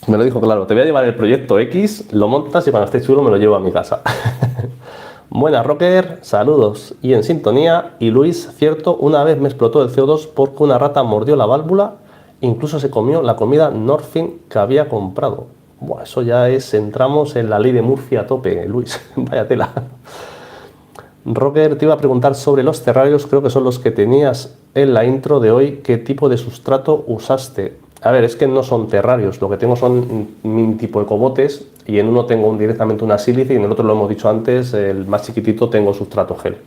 Me lo dijo claro, te voy a llevar el proyecto X, lo montas y cuando esté chulo me lo llevo a mi casa. Buenas, Rocker, saludos y en sintonía. Y Luis, cierto, una vez me explotó el CO2 porque una rata mordió la válvula, incluso se comió la comida Norfin que había comprado. Buah, eso ya es, entramos en la ley de Murphy a tope, Luis, vaya tela. Rocker, te iba a preguntar sobre los terrarios, creo que son los que tenías en la intro de hoy. ¿Qué tipo de sustrato usaste? A ver, es que no son terrarios, lo que tengo son mi tipo de cobotes y en uno tengo directamente una sílice y en el otro, lo hemos dicho antes, el más chiquitito, tengo sustrato gel.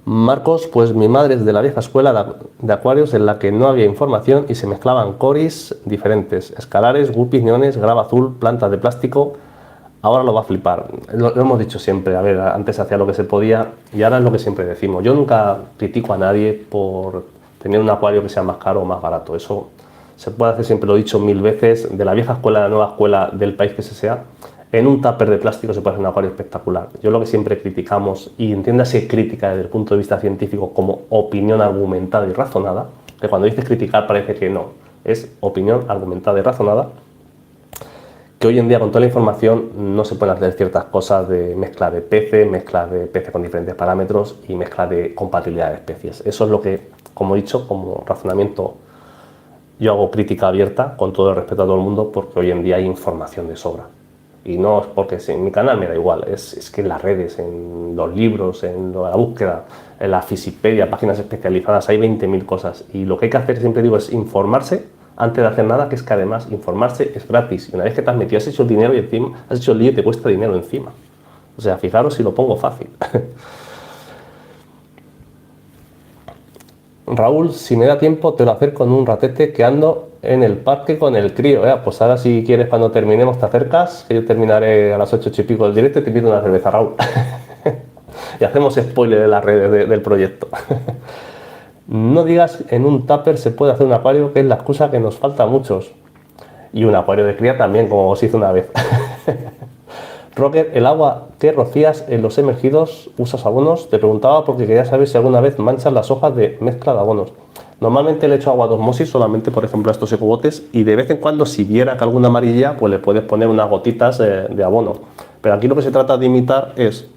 Marcos, pues mi madre es de la vieja escuela de acuarios en la que no había información y se mezclaban coris diferentes, escalares, guppies, neones, grava azul, plantas de plástico. Ahora lo va a flipar, lo hemos dicho siempre, a ver, antes se hacía lo que se podía y ahora es lo que siempre decimos. Yo nunca critico a nadie por tener un acuario que sea más caro o más barato, eso se puede hacer, siempre lo he dicho 1000 veces, de la vieja escuela a la nueva escuela del país que sea, en un tupper de plástico se puede hacer un acuario espectacular. Yo lo que siempre criticamos, y entiéndase crítica desde el punto de vista científico como opinión argumentada y razonada, que cuando dices criticar parece que no, es opinión argumentada y razonada, que hoy en día con toda la información no se pueden hacer ciertas cosas de mezcla de peces con diferentes parámetros y mezcla de compatibilidad de especies. Eso es lo que, como he dicho, como razonamiento, yo hago crítica abierta con todo el respeto a todo el mundo porque hoy en día hay información de sobra. Y no es porque en mi canal me da igual, es que en las redes, en los libros, en la búsqueda, en la Fisipedia, páginas especializadas, hay 20.000 cosas. Y lo que hay que hacer, siempre digo, es informarse antes de hacer nada, que es que además informarse es gratis. Y una vez que te has metido, has hecho el dinero y encima has hecho el lío y te cuesta dinero encima. O sea, fijaros si lo pongo fácil. Raúl, si me da tiempo te lo acerco en un ratete que ando en el parque con el crío. Pues ahora si quieres cuando terminemos te acercas, que yo terminaré a las 8 y pico del directo y te invito una cerveza, Raúl. Y hacemos spoiler de las redes del proyecto. No digas en un tupper se puede hacer un acuario, que es la excusa que nos falta a muchos. Y un acuario de cría también, como os hice una vez. Rocker, ¿el agua que rocías en los emergidos usas abonos? Te preguntaba porque quería saber si alguna vez manchas las hojas de mezcla de abonos. Normalmente le echo agua de osmosis solamente, por ejemplo, a estos ecobotes, y de vez en cuando, si viera que alguna amarilla, pues le puedes poner unas gotitas de abono. Pero aquí lo que se trata de imitar es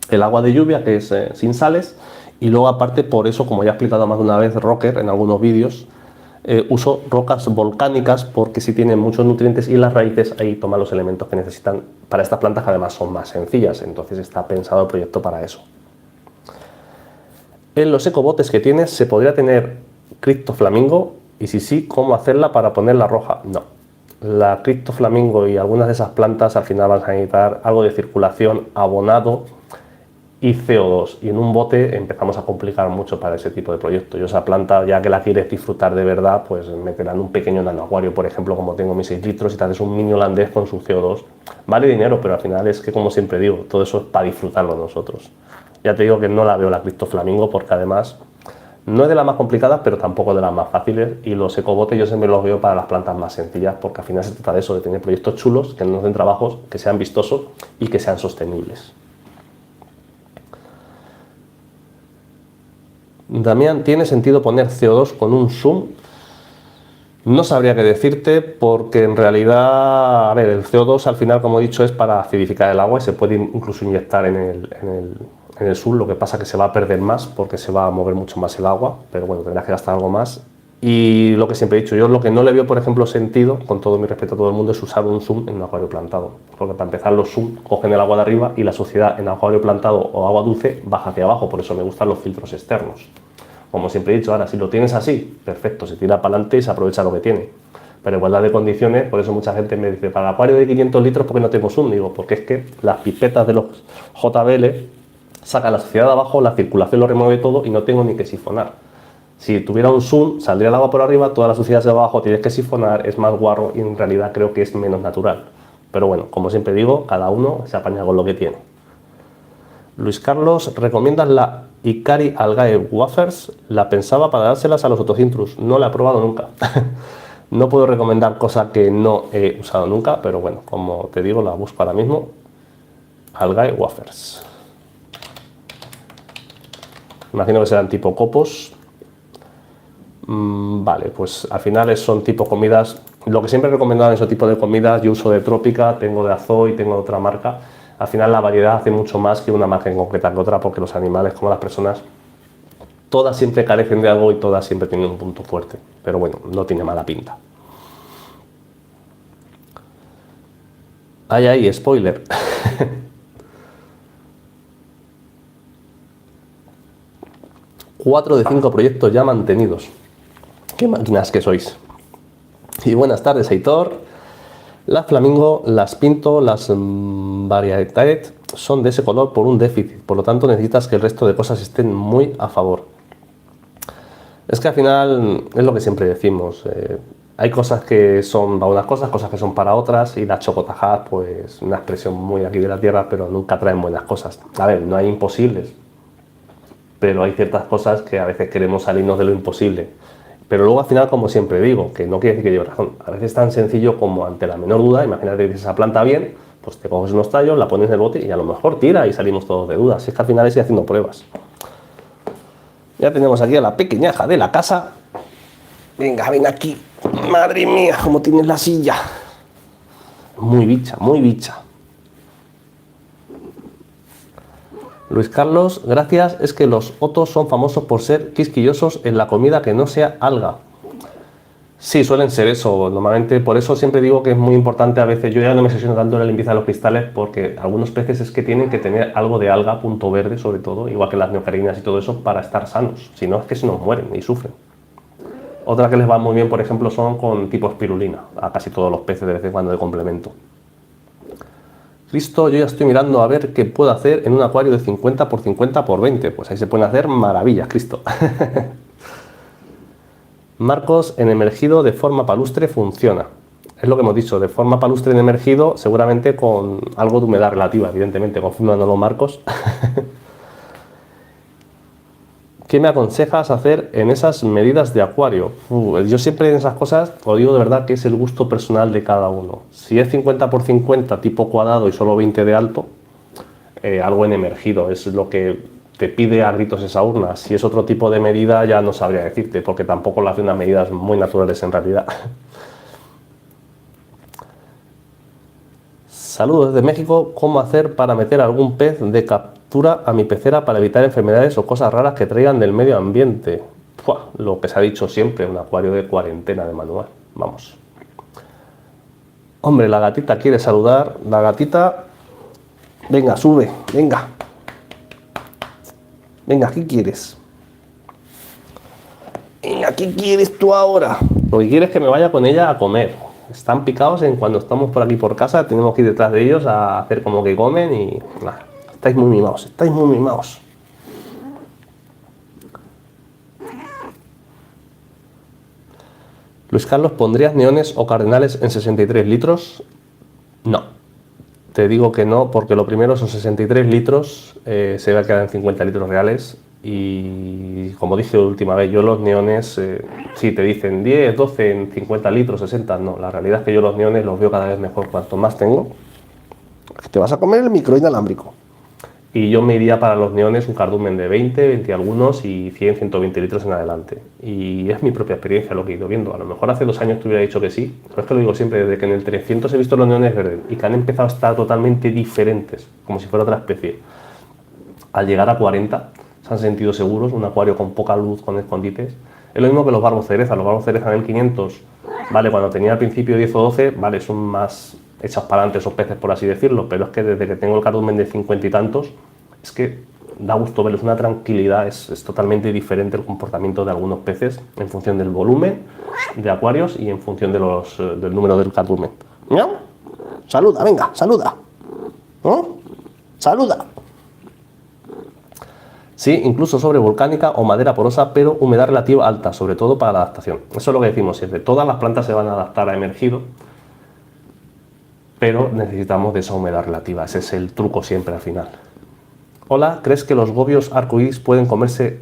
el agua de lluvia, que es sin sales, y luego aparte, por eso, como ya he explicado más de una vez, Rocker, en algunos vídeos, uso rocas volcánicas porque si tienen muchos nutrientes y las raíces ahí toman los elementos que necesitan para estas plantas, que además son más sencillas, entonces está pensado el proyecto para eso. En los ecobotes que tienes se podría tener criptoflamingo, y si sí, ¿cómo hacerla para ponerla roja? No. La criptoflamingo y algunas de esas plantas al final van a necesitar algo de circulación, abonado y CO2, y en un bote empezamos a complicar mucho para ese tipo de proyectos. Yo esa planta, ya que la quieres disfrutar de verdad, pues meterla en un pequeño nanoacuario, por ejemplo, como tengo mis 6 litros, y tal, es un mini holandés con su CO2. Vale dinero, pero al final es que, como siempre digo, todo eso es para disfrutarlo nosotros. Ya te digo que no la veo la criptoflamingo porque además no es de las más complicadas, pero tampoco de las más fáciles, y los ecobotes yo siempre los veo para las plantas más sencillas, porque al final se trata de eso, de tener proyectos chulos, que nos den trabajos, que sean vistosos y que sean sostenibles. Damián, ¿tiene sentido poner CO2 con un zoom? No sabría qué decirte, porque en realidad, a ver, el CO2 al final, como he dicho, es para acidificar el agua y se puede incluso inyectar en el zoom. Lo que pasa es que se va a perder más porque se va a mover mucho más el agua, pero bueno, tendrás que gastar algo más. Y lo que siempre he dicho, yo lo que no le veo, por ejemplo, sentido, con todo mi respeto a todo el mundo, es usar un zoom en un acuario plantado. Porque para empezar, los zoom cogen el agua de arriba y la suciedad en acuario plantado o agua dulce baja hacia abajo, por eso me gustan los filtros externos. Como siempre he dicho, ahora si lo tienes así, perfecto, se tira para adelante y se aprovecha lo que tiene. Pero igualdad de condiciones, por eso mucha gente me dice, para el acuario de 500 litros, ¿por qué no tengo zoom? Digo, porque es que las pipetas de los JBL sacan la suciedad de abajo, la circulación lo remueve todo y no tengo ni que sifonar. Si tuviera un zoom, saldría el agua por arriba, toda la suciedad de abajo, tienes que sifonar, es más guarro y en realidad creo que es menos natural. Pero bueno, como siempre digo, cada uno se apaña con lo que tiene. Luis Carlos, ¿recomiendas la Icari Algae Wafers? La pensaba para dárselas a los Otocintrus, no la he probado nunca. No puedo recomendar cosas que no he usado nunca, pero bueno, como te digo, la busco ahora mismo. Algae Wafers. Imagino que serán tipo copos. Vale, pues al final son tipo comidas. Lo que siempre he recomendado en ese tipo de comidas, yo uso de Trópica, tengo de Azoy, tengo de otra marca. Al final la variedad hace mucho más que una marca en concreta que otra, porque los animales, como las personas, todas siempre carecen de algo y todas siempre tienen un punto fuerte. Pero bueno, no tiene mala pinta. Ay, spoiler. 4 de 5 proyectos ya mantenidos. Qué máquinas que sois. Y buenas tardes, Aitor. Las flamingo, las pinto, las varietate son de ese color por un déficit, por lo tanto necesitas que el resto de cosas estén muy a favor. Es que al final es lo que siempre decimos, hay cosas que son para unas cosas, cosas que son para otras, y las chocotajas, pues una expresión muy aquí de la tierra, pero nunca traen buenas cosas. A ver, no hay imposibles, pero hay ciertas cosas que a veces queremos salirnos de lo imposible. Pero luego al final, como siempre digo, que no quiere decir que lleve razón, a veces es tan sencillo como ante la menor duda, imagínate que esa planta bien, pues te coges unos tallos, la pones en el bote y a lo mejor tira y salimos todos de dudas. Si es que al final estoy haciendo pruebas. Ya tenemos aquí a la pequeñaja de la casa. Venga, ven aquí. Madre mía, cómo tienes la silla. Muy bicha, muy bicha. Luis Carlos, gracias. Es que los otos son famosos por ser quisquillosos en la comida que no sea alga. Sí, suelen ser eso. Normalmente, por eso siempre digo que es muy importante a veces. Yo ya no me sesiono tanto en la limpieza de los cristales porque algunos peces es que tienen que tener algo de alga, punto verde sobre todo, igual que las neocarinas y todo eso, para estar sanos. Si no, es que se nos mueren y sufren. Otra que les va muy bien, por ejemplo, son con tipo espirulina. A casi todos los peces de vez en cuando de complemento. Cristo, yo ya estoy mirando a ver qué puedo hacer en un acuario de 50 por 50 por 20. Pues ahí se pueden hacer maravillas, Cristo. Marcos, en emergido de forma palustre funciona. Es lo que hemos dicho, de forma palustre en emergido, seguramente con algo de humedad relativa, evidentemente, confirmándolo Marcos. ¿Qué me aconsejas hacer en esas medidas de acuario? Yo siempre en esas cosas, os digo de verdad que es el gusto personal de cada uno. Si es 50 por 50 tipo cuadrado y solo 20 de alto, algo en emergido es lo que te pide a gritos esa urna. Si es otro tipo de medida ya no sabría decirte, porque tampoco lo hace unas medidas muy naturales en realidad. Saludos desde México. ¿Cómo hacer para meter algún pez de captura a mi pecera para evitar enfermedades o cosas raras que traigan del medio ambiente? Lo que se ha dicho siempre, un acuario de cuarentena de manual. Vamos. Hombre, la gatita quiere saludar. La gatita... Venga, sube, venga. Venga, ¿qué quieres? Venga, ¿qué quieres tú ahora? Lo que quieres es que me vaya con ella a comer. Están picados en cuando estamos por aquí por casa, tenemos que ir detrás de ellos a hacer como que comen y... estáis muy mimados, estáis muy mimados. Luis Carlos, ¿pondrías neones o cardenales en 63 litros? No. Te digo que no, porque lo primero, esos 63 litros se va a quedar en 50 litros reales. Y como dije la última vez, yo los neones, sí te dicen 10, 12 en 50 litros, 60, no. La realidad es que yo los neones los veo cada vez mejor cuanto más tengo. Te vas a comer el micro inalámbrico. Y yo me iría para los neones un cardumen de 20, 20 algunos y 100, 120 litros en adelante. Y es mi propia experiencia lo que he ido viendo. A lo mejor hace 2 años te hubiera dicho que sí, pero es que lo digo siempre, desde que en el 300 he visto los neones verdes y que han empezado a estar totalmente diferentes, como si fuera otra especie. Al llegar a 40 se han sentido seguros, un acuario con poca luz, con escondites. Es lo mismo que los barbos cereza. Los barbos cereza en el 500, vale, cuando tenía al principio 10 o 12, vale, son más hechas para adelante esos peces, por así decirlo, pero es que desde que tengo el cardumen de 50 y tantos, es que da gusto verles, una tranquilidad, es totalmente diferente el comportamiento de algunos peces en función del volumen de acuarios y en función de del número del cardumen. ¿Miau? Saluda, venga, saluda. ¿Oh? Saluda. Sí, incluso sobre volcánica o madera porosa, pero humedad relativa alta, sobre todo para la adaptación. Eso es lo que decimos siempre. Todas las plantas se van a adaptar a emergido, pero necesitamos de esa humedad relativa. Ese es el truco siempre al final. Hola, ¿crees que los gobios arcoíris pueden comerse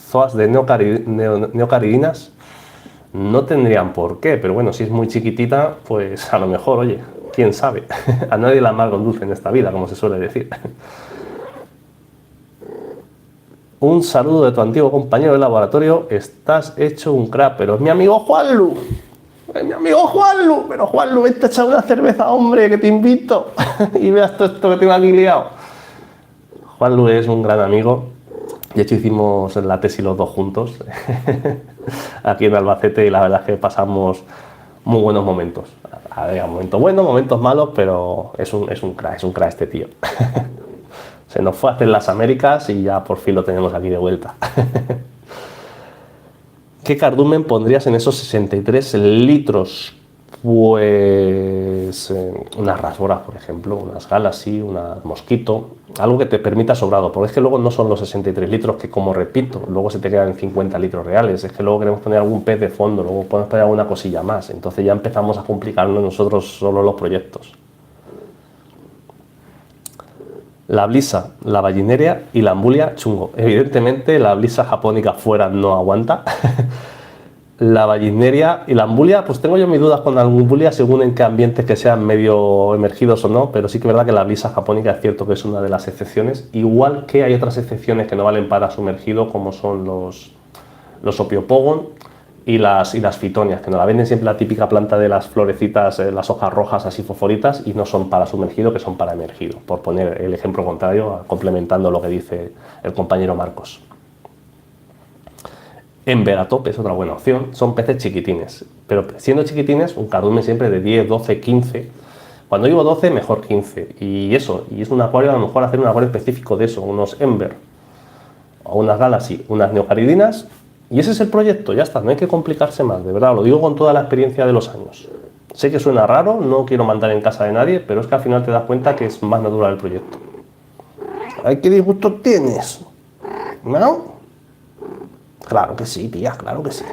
zoas de neocaridinas? No tendrían por qué, pero bueno, si es muy chiquitita, pues a lo mejor, oye, quién sabe. A nadie la amarga con dulce en esta vida, como se suele decir. Un saludo de tu antiguo compañero de laboratorio. Estás hecho un crack, pero es mi amigo Juanlu. Es mi amigo Juanlu. Pero Juanlu, vente a echar una cerveza, hombre, que te invito. Y veas todo esto que tengo aquí liado. Juanlu es un gran amigo. De hecho, hicimos la tesis los dos juntos aquí en Albacete y la verdad es que pasamos muy buenos momentos. Había momentos buenos, momentos malos, pero es un crack este tío. Se nos fue a hacer las Américas y ya por fin lo tenemos aquí de vuelta. ¿Qué cardumen pondrías en esos 63 litros? Pues unas rasboras, por ejemplo, unas Galaxy, una Mosquito, algo que te permita sobrado, porque es que luego no son los 63 litros que, como repito, luego se te quedan en 50 litros reales, es que luego queremos poner algún pez de fondo, luego podemos poner alguna cosilla más, entonces ya empezamos a complicarnos nosotros solo los proyectos. La blisa, la ballineria y la ambulia, chungo. Evidentemente la blisa japónica fuera no aguanta. La ballineria y la ambulia, pues tengo yo mis dudas con la ambulia según en qué ambientes que sean medio emergidos o no, pero sí que es verdad que la blisa japónica es cierto que es una de las excepciones, igual que hay otras excepciones que no valen para sumergido, como son los opiopogon y las fitonias, que nos la venden siempre la típica planta de las florecitas, las hojas rojas así fosforitas, y no son para sumergido, que son para emergido, por poner el ejemplo contrario, complementando lo que dice el compañero Marcos. Ember a tope es otra buena opción, son peces chiquitines, pero siendo chiquitines, un cardumen siempre de 10, 12, 15. Cuando digo 12, mejor 15. Y eso, y es un acuario, a lo mejor hacer un acuario específico de eso, unos Ember, o unas Galaxy, unas neocaridinas, y ese es el proyecto, ya está, no hay que complicarse más, de verdad, lo digo con toda la experiencia de los años. Sé que suena raro, no quiero mandar en casa de nadie, pero es que al final te das cuenta que es más natural el proyecto. ¡Ay, qué disgusto tienes! ¿No? Claro que sí, tía, claro que sí.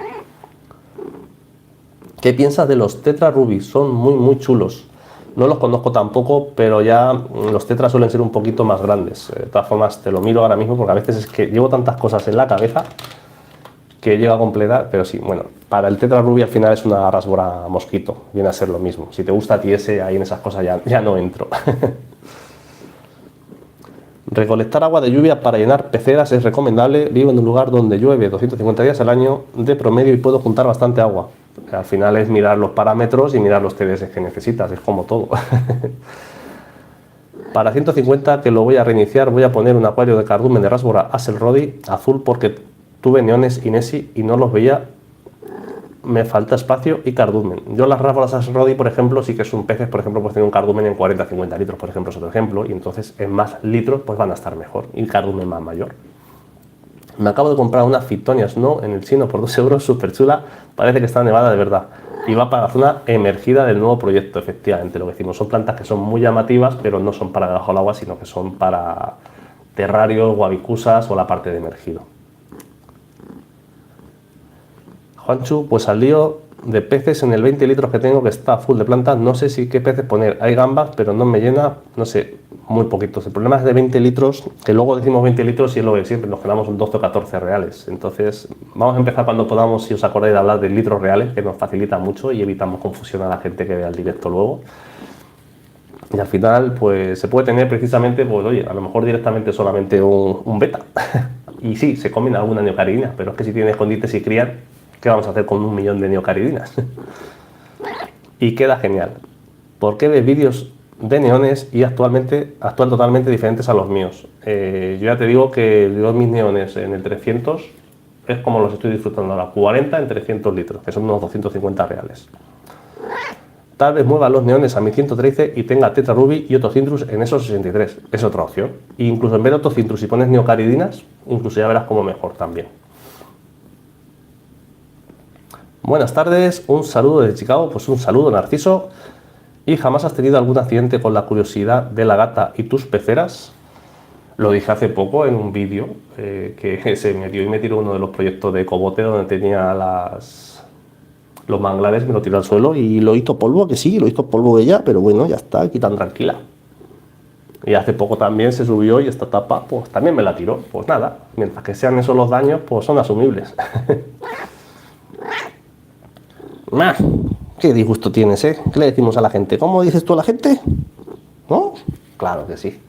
¿Qué piensas de los Tetra Ruby? Son muy chulos. No los conozco tampoco, pero ya los Tetra suelen ser un poquito más grandes. De todas formas, te lo miro ahora mismo porque a veces es que llevo tantas cosas en la cabeza que llega a completar, pero sí, bueno, para el Tetra Ruby al final es una rasbora mosquito, viene a ser lo mismo. Si te gusta a ti ese, ahí en esas cosas ya no entro. Recolectar agua de lluvia para llenar peceras es recomendable. Vivo en un lugar donde llueve 250 días al año de promedio y puedo juntar bastante agua. Al final es mirar los parámetros y mirar los TDS que necesitas, es como todo. Para 150, que lo voy a reiniciar, voy a poner un acuario de cardumen de Rasbora Hasselrodi azul porque tuve neones Inesi y no los veía. Me falta espacio y cardumen. Yo las Rasboras Hasselrodi, por ejemplo, sí que son peces, por ejemplo, pues tiene un cardumen en 40-50 litros, por ejemplo, es otro ejemplo, y entonces en más litros pues van a estar mejor y cardumen más mayor. Me acabo de comprar unas Fitonias No en el chino por 2 euros, súper chula, parece que está nevada de verdad. Y va para la zona emergida del nuevo proyecto, efectivamente, lo que decimos, son plantas que son muy llamativas, pero no son para debajo del agua, sino que son para terrarios, guavicusas o la parte de emergido. Juanchu, pues al lío de peces en el 20 litros que tengo, que está full de plantas, no sé si qué peces poner. Hay gambas, pero no me llena, no sé, muy poquitos. El problema es de 20 litros, que luego decimos 20 litros y es lo que siempre nos quedamos en 12 o 14 reales. Entonces, vamos a empezar cuando podamos, si os acordáis, de hablar de litros reales, que nos facilita mucho y evitamos confusión a la gente que vea el directo luego. Y al final, pues se puede tener precisamente, pues oye, a lo mejor directamente solamente un beta. Y sí, se comen algunas neocaridinas, pero es que si tienes escondites y crían, ¿qué vamos a hacer con 1 millón de neocaridinas? Y queda genial. ¿Por qué ves vídeos de neones y actúan totalmente diferentes a los míos? Yo ya te digo que yo mis neones en el 300 es como los estoy disfrutando ahora, 40 en 300 litros, que son unos 250 reales. Tal vez mueva los neones a mi 113 y tenga Tetra Ruby y Otocitrus en esos 63. Es otra opción. E incluso en vez de Otocitrus, si pones neocaridinas, incluso ya verás como mejor también. Buenas tardes, un saludo de Chicago, pues un saludo Narciso. ¿Y jamás has tenido algún accidente con la curiosidad de la gata y tus peceras? Lo dije hace poco en un vídeo que se me dio y me tiró uno de los proyectos de Ecobote donde tenía los manglares, me lo tiró al suelo y lo hizo polvo, que sí, lo hizo polvo ella, pero bueno, ya está, aquí tan tranquila. Y hace poco también se subió y esta tapa pues también me la tiró. Pues nada, mientras que sean esos los daños, pues son asumibles. Qué disgusto tienes, ¿eh? ¿Qué le decimos a la gente? ¿Cómo dices tú a la gente? ¿No? Claro que sí.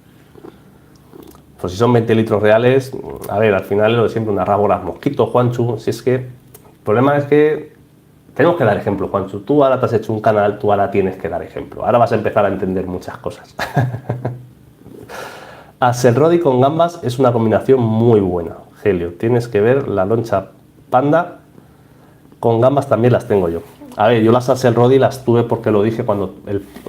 Pues si son 20 litros reales, a ver, al final es lo de siempre, unas Rasboras mosquito, Juanchu. Si es que el problema es que tenemos que dar ejemplo, Juanchu. Tú ahora te has hecho un canal, tú ahora tienes que dar ejemplo. Ahora vas a empezar a entender muchas cosas. Hasselrodi con gambas es una combinación muy buena, Helio. Tienes que ver la loncha panda. Con gambas también las tengo yo. A ver, yo las Hasselrodi las tuve porque lo dije cuando,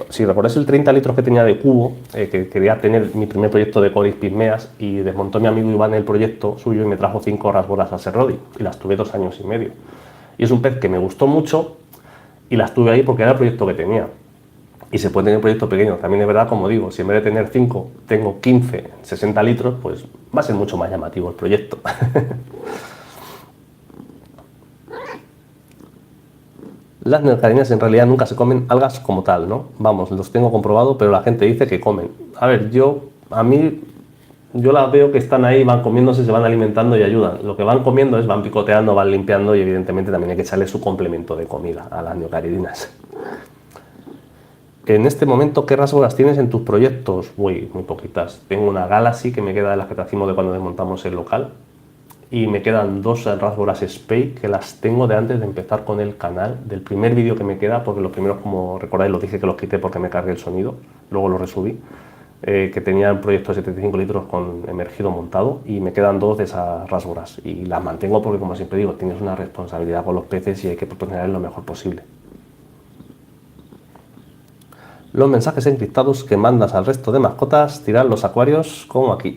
si recordáis el 30 litros que tenía de cubo, que quería tener mi primer proyecto de Coris Pigmeas y desmontó mi amigo Iván el proyecto suyo y me trajo 5 Rasboras Hasselrodi y las tuve 2 años y medio. Y es un pez que me gustó mucho y las tuve ahí porque era el proyecto que tenía. Y se puede tener un proyecto pequeño. También es verdad, como digo, si en vez de tener 5 tengo 15, 60 litros, pues va a ser mucho más llamativo el proyecto. Las neocaridinas en realidad nunca se comen algas como tal, ¿no? Vamos, los tengo comprobado, pero la gente dice que comen. A ver, yo las veo que están ahí, van comiéndose, se van alimentando y ayudan. Lo que van comiendo es van picoteando, van limpiando y evidentemente también hay que echarle su complemento de comida a las neocaridinas. En este momento, ¿qué rasboras tienes en tus proyectos? Muy poquitas. Tengo una Galaxy que me queda de las que trajimos de cuando desmontamos el local. Y me quedan 2 Rasboras Spey que las tengo de antes de empezar con el canal, del primer vídeo que me queda, porque los primeros, como recordáis, los dije que los quité porque me cargué el sonido, luego los resubí, que tenía un proyecto de 75 litros con emergido montado y me quedan 2 de esas Rasboras y las mantengo porque, como siempre digo, tienes una responsabilidad con los peces y hay que proporcionarles lo mejor posible. Los mensajes encriptados que mandas al resto de mascotas, tirar los acuarios como aquí.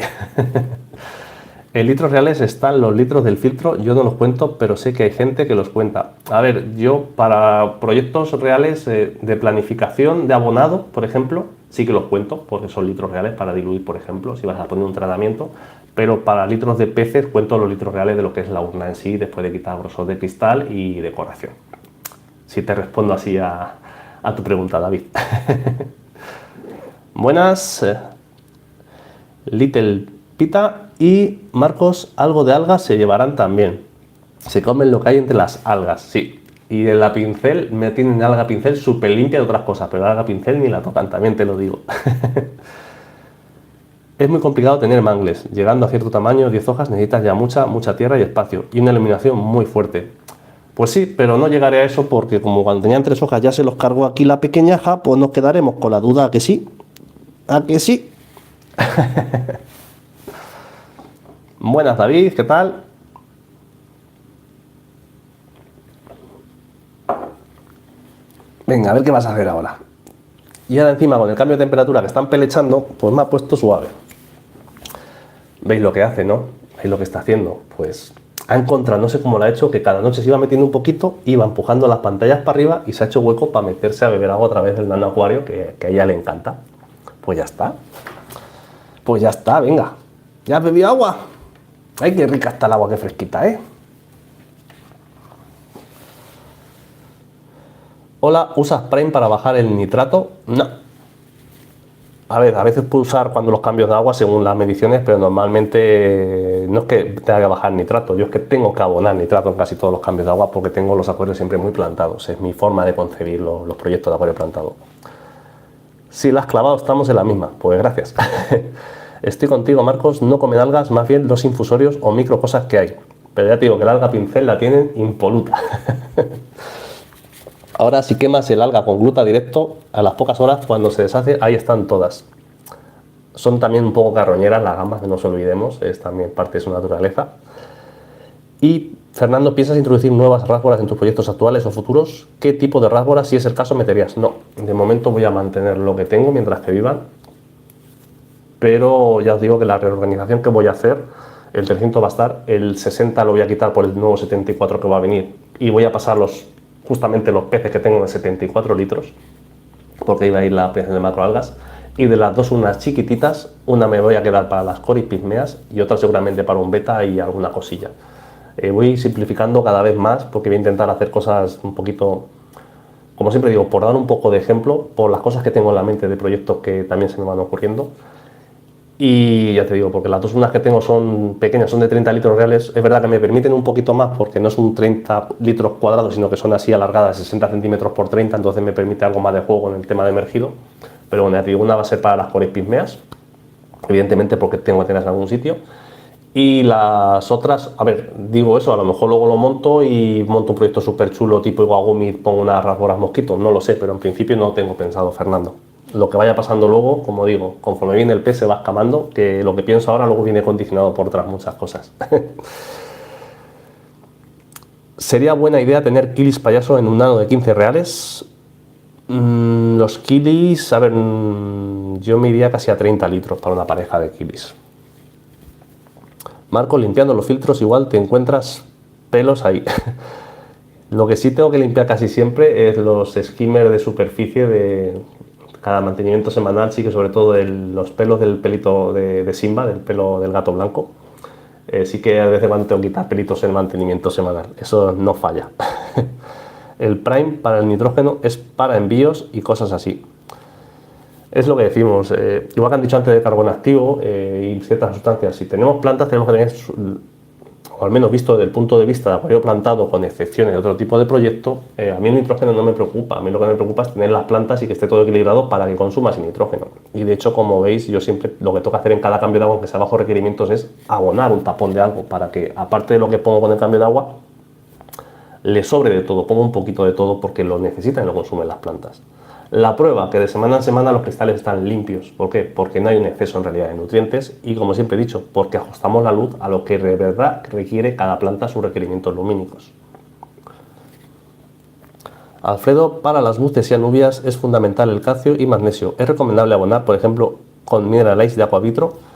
En litros reales están los litros del filtro, yo no los cuento, pero sé que hay gente que los cuenta. A ver, yo para proyectos reales de planificación de abonado, por ejemplo, sí que los cuento, porque son litros reales para diluir, por ejemplo, si vas a poner un tratamiento, pero para litros de peces cuento los litros reales de lo que es la urna en sí, después de quitar grosor de cristal y decoración. Si te respondo así a tu pregunta, David. Buenas, Little Pita y Marcos, algo de algas se llevarán también. Se comen lo que hay entre las algas, sí. Y en la pincel, me tienen alga pincel súper limpia de otras cosas, pero la alga pincel ni la tocan, también te lo digo. Es muy complicado tener mangles. Llegando a cierto tamaño, 10 hojas, necesitas ya mucha tierra y espacio. Y una iluminación muy fuerte. Pues sí, pero no llegaré a eso porque como cuando tenían 3 hojas ya se los cargó aquí la pequeñaja, pues nos quedaremos con la duda. ¿A que sí? ¿A que sí? Buenas, David, ¿qué tal? Venga, a ver qué vas a hacer ahora. Y ahora encima con el cambio de temperatura que están pelechando, pues me ha puesto suave. ¿Veis lo que hace, no? ¿Veis lo que está haciendo? Pues ha encontrado, no sé cómo lo ha hecho, que cada noche se iba metiendo un poquito, iba empujando las pantallas para arriba y se ha hecho hueco para meterse a beber agua a través del nano acuario, que a ella le encanta. Pues ya está. Pues ya está, venga. ¿Ya has bebido agua? Ay, qué rica está el agua, qué fresquita, ¿eh? Hola, ¿usas Prime para bajar el nitrato? No. A ver, a veces puedo usar cuando los cambios de agua según las mediciones, pero normalmente no es que tenga que bajar nitrato, yo es que tengo que abonar nitrato en casi todos los cambios de agua porque tengo los acuarios siempre muy plantados. Es mi forma de concebir los proyectos de acuario plantado. Si la has clavado, estamos en la misma. Pues gracias. Estoy contigo, Marcos. No comen algas, más bien los infusorios o micro cosas que hay. Pero ya te digo que el alga pincel la tienen impoluta. Ahora, si quemas el alga con gluta directo, a las pocas horas, cuando se deshace, ahí están todas. Son también un poco carroñeras las gambas, que no nos olvidemos, es también parte de su naturaleza. Y, Fernando, ¿piensas introducir nuevas rásboras en tus proyectos actuales o futuros? ¿Qué tipo de rásboras, si es el caso, meterías? No, de momento voy a mantener lo que tengo mientras que vivan. Pero ya os digo que la reorganización que voy a hacer, el 300 va a estar, el 60 lo voy a quitar por el nuevo 74 que va a venir. Y voy a pasar justamente los peces que tengo de 74 litros, porque iba a ir la ampliación de macroalgas, y de las dos unas chiquititas, una me voy a quedar para las coris pigmeas y otra seguramente para un beta y alguna cosilla. Voy simplificando cada vez más porque voy a intentar hacer cosas un poquito, como siempre digo, por dar un poco de ejemplo, por las cosas que tengo en la mente de proyectos que también se me van ocurriendo. Y ya te digo, porque las dos unas que tengo son pequeñas, son de 30 litros reales. Es verdad que me permiten un poquito más porque no son 30 litros cuadrados, sino que son así alargadas, 60 centímetros por 30, entonces me permite algo más de juego en el tema de emergido. Pero bueno, ya te digo, una va a ser para las coris pigmeas, evidentemente porque tengo que tenerlas en algún sitio. Y las otras, a ver, digo eso, a lo mejor luego lo monto y monto un proyecto súper chulo tipo Iwagumi, pongo unas rasboras mosquito, no lo sé, pero en principio no tengo pensado, Fernando. Lo que vaya pasando luego, como digo, conforme viene el pez se va escamando, que lo que pienso ahora luego viene condicionado por otras muchas cosas. ¿Sería buena idea tener kilis payaso en un nano de 15 reales? Los kilis, a ver, yo me iría casi a 30 litros para una pareja de kilis. Marco, limpiando los filtros igual te encuentras pelos ahí. Lo que sí tengo que limpiar casi siempre es los skimmers de superficie de cada mantenimiento semanal, sí que sobre todo los pelos del pelito de Simba, del pelo del gato blanco. Sí que a veces cuando tengo que quitar pelitos en el mantenimiento semanal, eso no falla. El Prime para el nitrógeno es para envíos y cosas así. Es lo que decimos, igual que han dicho antes de carbono activo y ciertas sustancias, si tenemos plantas tenemos que tener, o al menos visto desde el punto de vista de acuario plantado, con excepciones de otro tipo de proyecto, a mí el nitrógeno no me preocupa, a mí lo que me preocupa es tener las plantas y que esté todo equilibrado para que consuma ese nitrógeno. Y de hecho, como veis, yo siempre lo que toca hacer en cada cambio de agua, aunque sea bajo requerimientos, es abonar un tapón de algo para que, aparte de lo que pongo con el cambio de agua, le sobre de todo, pongo un poquito de todo porque lo necesitan y lo consumen las plantas. La prueba, que de semana en semana los cristales están limpios. ¿Por qué? Porque no hay un exceso en realidad de nutrientes y, como siempre he dicho, porque ajustamos la luz a lo que de verdad requiere cada planta sus requerimientos lumínicos. Alfredo, para las buces y anubias es fundamental el calcio y magnesio. Es recomendable abonar, por ejemplo, con Mineral Ice de Aquavitro,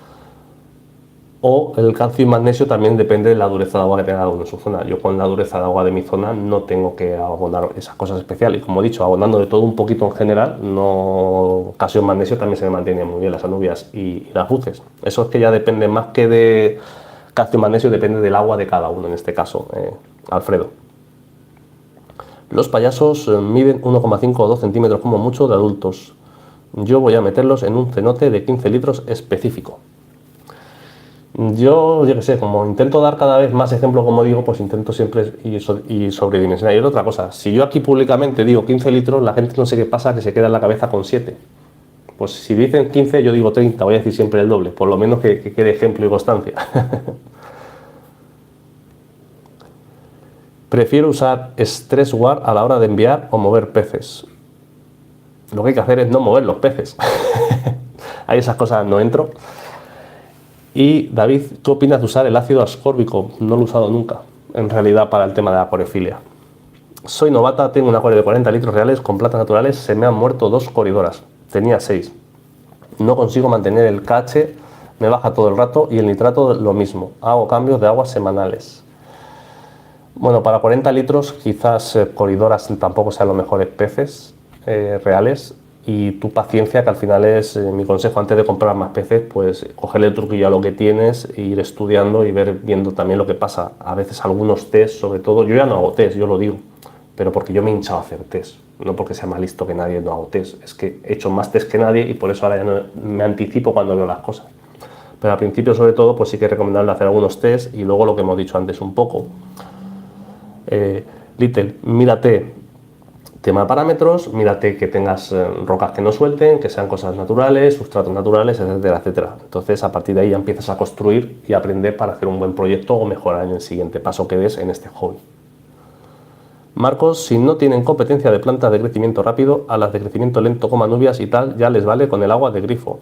o el calcio y magnesio también depende de la dureza de agua que tenga cada uno en su zona. Yo con la dureza de agua de mi zona no tengo que abonar esas cosas especiales. Y como he dicho, abonando de todo un poquito en general, no calcio y magnesio también se me mantienen muy bien las anubias y las buces. Eso es que ya depende más que de calcio y magnesio, depende del agua de cada uno, en este caso, Alfredo. Los payasos miden 1,5 o 2 centímetros como mucho de adultos. Yo voy a meterlos en un cenote de 15 litros específico. Yo qué sé, como intento dar cada vez más ejemplos, como digo, pues intento siempre y sobredimensionar. Y es otra cosa, si yo aquí públicamente digo 15 litros, la gente no sé qué pasa, que se queda en la cabeza con 7. Pues si dicen 15, yo digo 30, voy a decir siempre el doble, por lo menos que quede ejemplo y constancia. Prefiero usar Stress Guard a la hora de enviar o mover peces. Lo que hay que hacer es no mover los peces. A esas cosas no entro. Y David, ¿qué opinas de usar el ácido ascórbico? No lo he usado nunca, en realidad, para el tema de la acuariofilia. Soy novata, tengo un acuario de 40 litros reales con plantas naturales, se me han muerto 2 coridoras. Tenía 6. No consigo mantener el KH, me baja todo el rato y el nitrato lo mismo. Hago cambios de aguas semanales. Bueno, para 40 litros quizás coridoras tampoco sean los mejores peces reales, y tu paciencia, que al final es mi consejo antes de comprar más peces, pues cogerle el truquillo a lo que tienes e ir estudiando y viendo también lo que pasa. A veces algunos test, sobre todo, yo ya no hago test, yo lo digo, pero porque yo me he hinchado a hacer test, no porque sea más listo que nadie, no hago test, es que he hecho más test que nadie y por eso ahora ya no me anticipo cuando veo las cosas. Pero al principio, sobre todo, pues sí que es recomendable hacer algunos test y luego lo que hemos dicho antes un poco. Little, mírate tema de parámetros, mírate que tengas rocas que no suelten, que sean cosas naturales, sustratos naturales, etcétera, etcétera. Entonces, a partir de ahí ya empiezas a construir y aprender para hacer un buen proyecto o mejorar en el siguiente paso que des en este hobby. Marcos, si no tienen competencia de plantas de crecimiento rápido, a las de crecimiento lento como anubias y tal, ya les vale con el agua de grifo.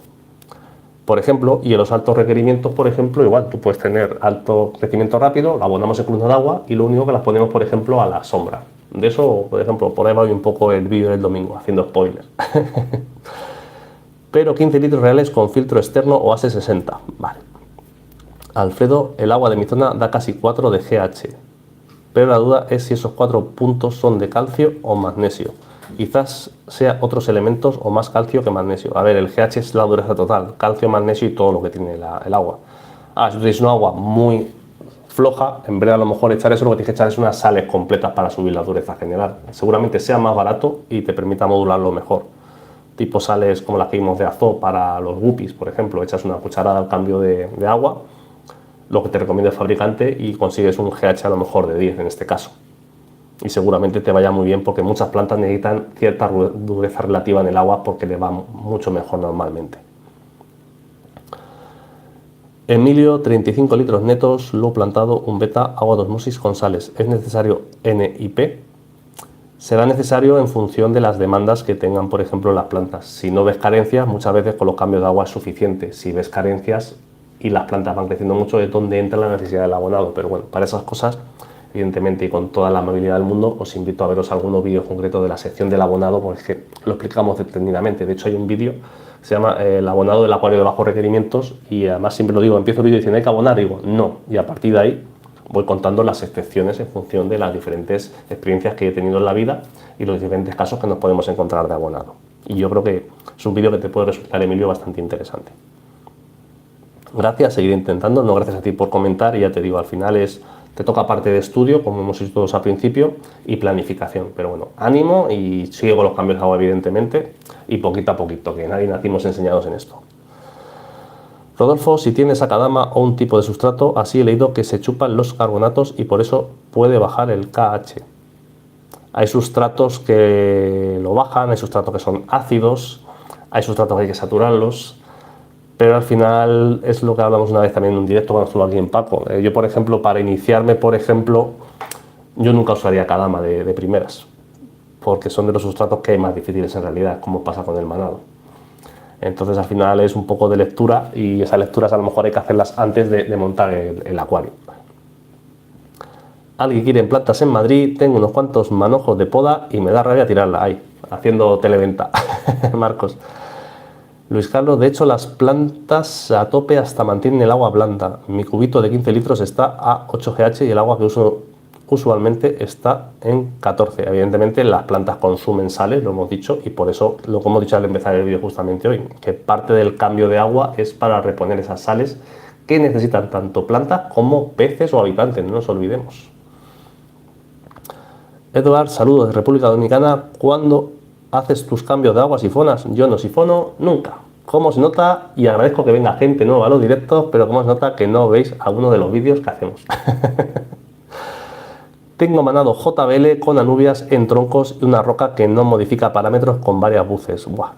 Por ejemplo, y en los altos requerimientos, por ejemplo, igual tú puedes tener alto crecimiento rápido, lo abonamos en columna de agua y lo único que las ponemos, por ejemplo, a la sombra. De eso, por ejemplo, por ahí va un poco el vídeo del domingo, haciendo spoilers. Pero 15 litros reales con filtro externo o AS60. Vale. Alfredo, el agua de mi zona da casi 4 de GH. Pero la duda es si esos 4 puntos son de calcio o magnesio. Quizás sea otros elementos o más calcio que magnesio. A ver, el GH es la dureza total, calcio, magnesio y todo lo que tiene el agua. Si tenéis un agua muy floja, en vez de a lo mejor echar eso, lo que tienes que echar es unas sales completas para subir la dureza general. Seguramente sea más barato y te permita modularlo mejor. Tipo sales como las que vimos de azo para los guppies, por ejemplo, echas una cucharada al cambio de agua, lo que te recomienda el fabricante, y consigues un GH a lo mejor de 10 en este caso. Y seguramente te vaya muy bien porque muchas plantas necesitan cierta dureza relativa en el agua porque le va mucho mejor normalmente. Emilio, 35 litros netos, lo plantado, un beta, agua de osmosis con sales. ¿Es necesario N y P? Será necesario en función de las demandas que tengan, por ejemplo, las plantas. Si no ves carencias, muchas veces con los cambios de agua es suficiente. Si ves carencias y las plantas van creciendo mucho, es donde entra la necesidad del abonado. Pero bueno, para esas cosas, evidentemente, y con toda la amabilidad del mundo, os invito a veros algunos vídeos concretos de la sección del abonado, porque es que lo explicamos detenidamente. De hecho, hay un vídeo que se llama el abonado del acuario de bajos requerimientos, y además siempre lo digo, empiezo el vídeo diciendo hay que abonar, y digo no, y a partir de ahí voy contando las excepciones en función de las diferentes experiencias que he tenido en la vida y los diferentes casos que nos podemos encontrar de abonado. Y yo creo que es un vídeo que te puede resultar, Emilio, bastante interesante. Gracias, seguiré intentando, no gracias a ti por comentar, y ya te digo, al final te toca parte de estudio, como hemos visto todos al principio, y planificación. Pero bueno, ánimo y sigue con los cambios de agua, evidentemente, y poquito a poquito, que nadie nacimos enseñados en esto. Rodolfo, si tienes acadama o un tipo de sustrato, así he leído que se chupan los carbonatos y por eso puede bajar el KH. Hay sustratos que lo bajan, hay sustratos que son ácidos, hay sustratos que hay que saturarlos, pero al final es lo que hablamos una vez también en un directo cuando estuve aquí en Paco. Yo, por ejemplo, para iniciarme, yo nunca usaría acadama de primeras, porque son de los sustratos que hay más difíciles en realidad, como pasa con el manado. Entonces, al final es un poco de lectura, y esas lecturas a lo mejor hay que hacerlas antes de montar el acuario. Alguien quiere plantas en Madrid, tengo unos cuantos manojos de poda y me da rabia tirarla ahí, haciendo televenta. Marcos. Luis Carlos, de hecho las plantas a tope hasta mantienen el agua blanda. Mi cubito de 15 litros está a 8 GH y el agua que uso usualmente está en 14. Evidentemente las plantas consumen sales, lo hemos dicho, y por eso lo que hemos dicho al empezar el vídeo justamente hoy, que parte del cambio de agua es para reponer esas sales que necesitan tanto plantas como peces o habitantes, no nos olvidemos. Eduard, saludos de República Dominicana. ¿Cuándo haces tus cambios de agua sifonas? Yo no sifono nunca. ¿Cómo se nota? Y agradezco que venga gente nueva a los directos, pero ¿cómo se nota que no veis alguno de los vídeos que hacemos? Tengo manado JBL con anubias en troncos y una roca que no modifica parámetros con varias buces. Buah.